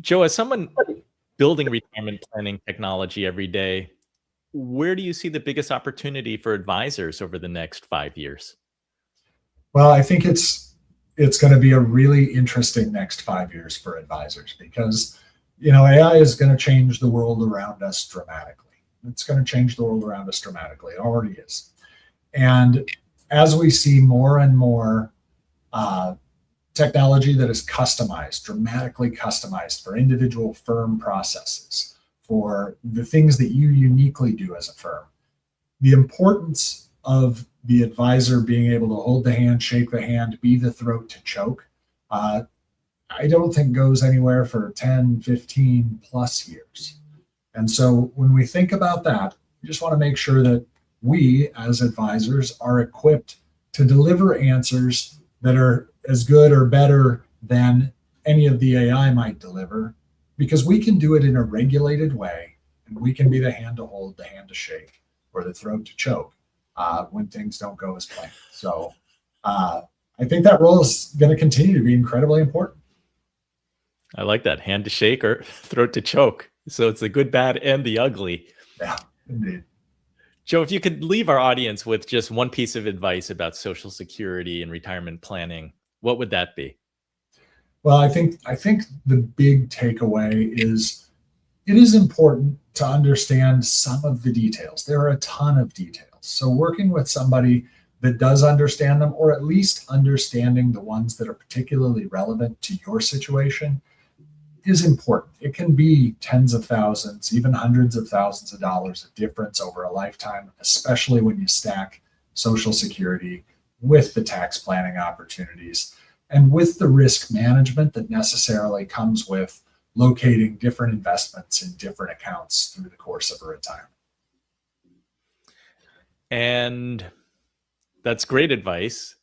Joe, as someone building retirement planning technology every day, where do you see the biggest opportunity for advisors over the next 5 years? Well, I think it's going to be a really interesting next 5 years for advisors because, AI is going to change the world around us dramatically. It's going to change the world around us dramatically. It already is. And as we see more and more technology that is customized, dramatically customized for individual firm processes, for the things that you uniquely do as a firm, the importance of the advisor being able to hold the hand, shake the hand, be the throat to choke, I don't think goes anywhere for 10, 15 plus years. And so when we think about that, we just want to make sure that we as advisors are equipped to deliver answers that are as good or better than any of the AI might deliver, because we can do it in a regulated way, and we can be the hand to hold, the hand to shake, or the throat to choke when things don't go as planned. So I think that role is going to continue to be incredibly important. I like that, hand to shake or throat to choke. So it's the good, bad, and the ugly. Yeah, indeed. Joe, if you could leave our audience with just one piece of advice about Social Security and retirement planning, what would that be? Well, I think the big takeaway is it is important to understand some of the details. There are a ton of details. So working with somebody that does understand them, or at least understanding the ones that are particularly relevant to your situation, is important. It can be tens of thousands, even hundreds of thousands of dollars of difference over a lifetime, especially when you stack Social Security with the tax planning opportunities and with the risk management that necessarily comes with locating different investments in different accounts through the course of a retirement. And that's great advice.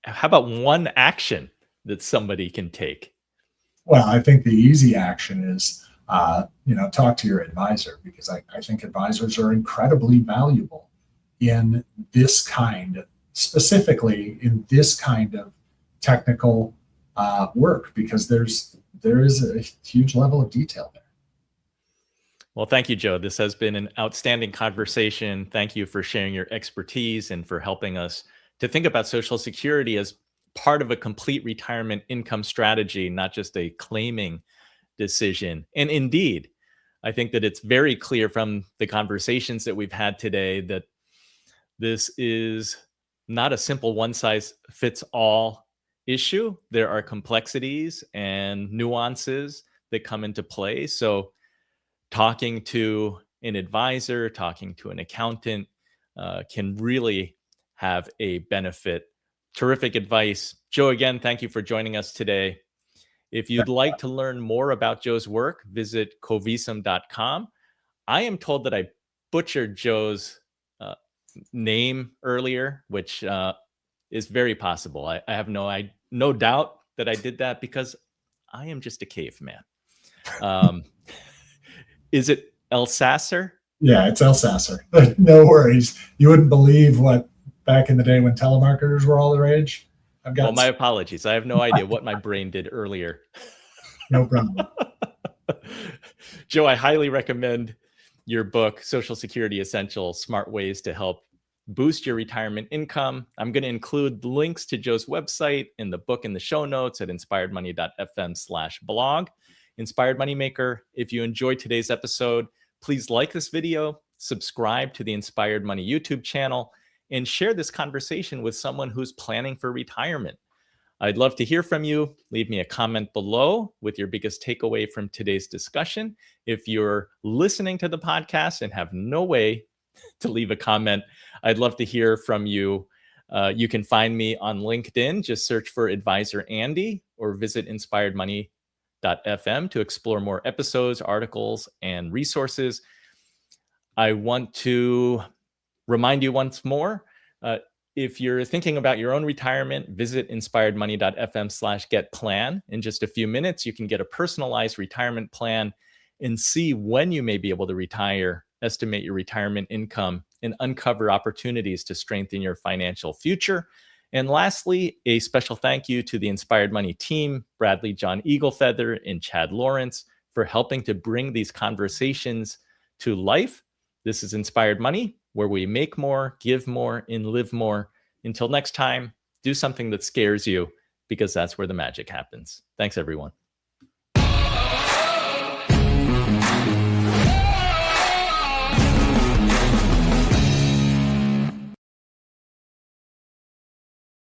How about one action that somebody can take? Well, I think the easy action is, talk to your advisor, because I think advisors are incredibly valuable in this kind, specifically in this kind of technical work, because there is a huge level of detail there. Well, thank you, Joe. This has been an outstanding conversation. Thank you for sharing your expertise and for helping us to think about Social Security as part of a complete retirement income strategy, not just a claiming decision. And indeed, I think that it's very clear from the conversations that we've had today that this is not a simple one-size-fits-all issue. There are complexities and nuances that come into play. So talking to an advisor, talking to an accountant can really have a benefit. Terrific advice. Joe, again, thank you for joining us today. If you'd like to learn more about Joe's work, visit covisum.com. I am told that I butchered Joe's name earlier, which is very possible. I have no doubt that I did that because I am just a caveman. Is it Elsasser? Yeah, it's Elsasser. No worries. You wouldn't believe what back in the day when telemarketers were all the rage. Well, my apologies. I have no idea what my brain did earlier. No problem. Joe, I highly recommend your book, Social Security Essentials: Smart Ways to Help Boost Your Retirement Income. I'm going to include links to Joe's website in the book in the show notes at inspiredmoney.fm/blog. Inspired Moneymaker, if you enjoyed today's episode, please like this video, subscribe to the Inspired Money YouTube channel, and share this conversation with someone who's planning for retirement. I'd love to hear from you. Leave me a comment below with your biggest takeaway from today's discussion. If you're listening to the podcast and have no way to leave a comment, I'd love to hear from you. You can find me on LinkedIn. Just search for Advisor Andy or visit inspiredmoney.fm to explore more episodes, articles, and resources. I want to remind you once more, if you're thinking about your own retirement, visit inspiredmoney.fm/getplan. In just a few minutes, you can get a personalized retirement plan and see when you may be able to retire, estimate your retirement income, and uncover opportunities to strengthen your financial future. And lastly, a special thank you to the Inspired Money team, Bradley John Eaglefeather and Chad Lawrence, for helping to bring these conversations to life. This is Inspired Money, where we make more, give more, and live more. Until next time, do something that scares you, because that's where the magic happens. Thanks, everyone.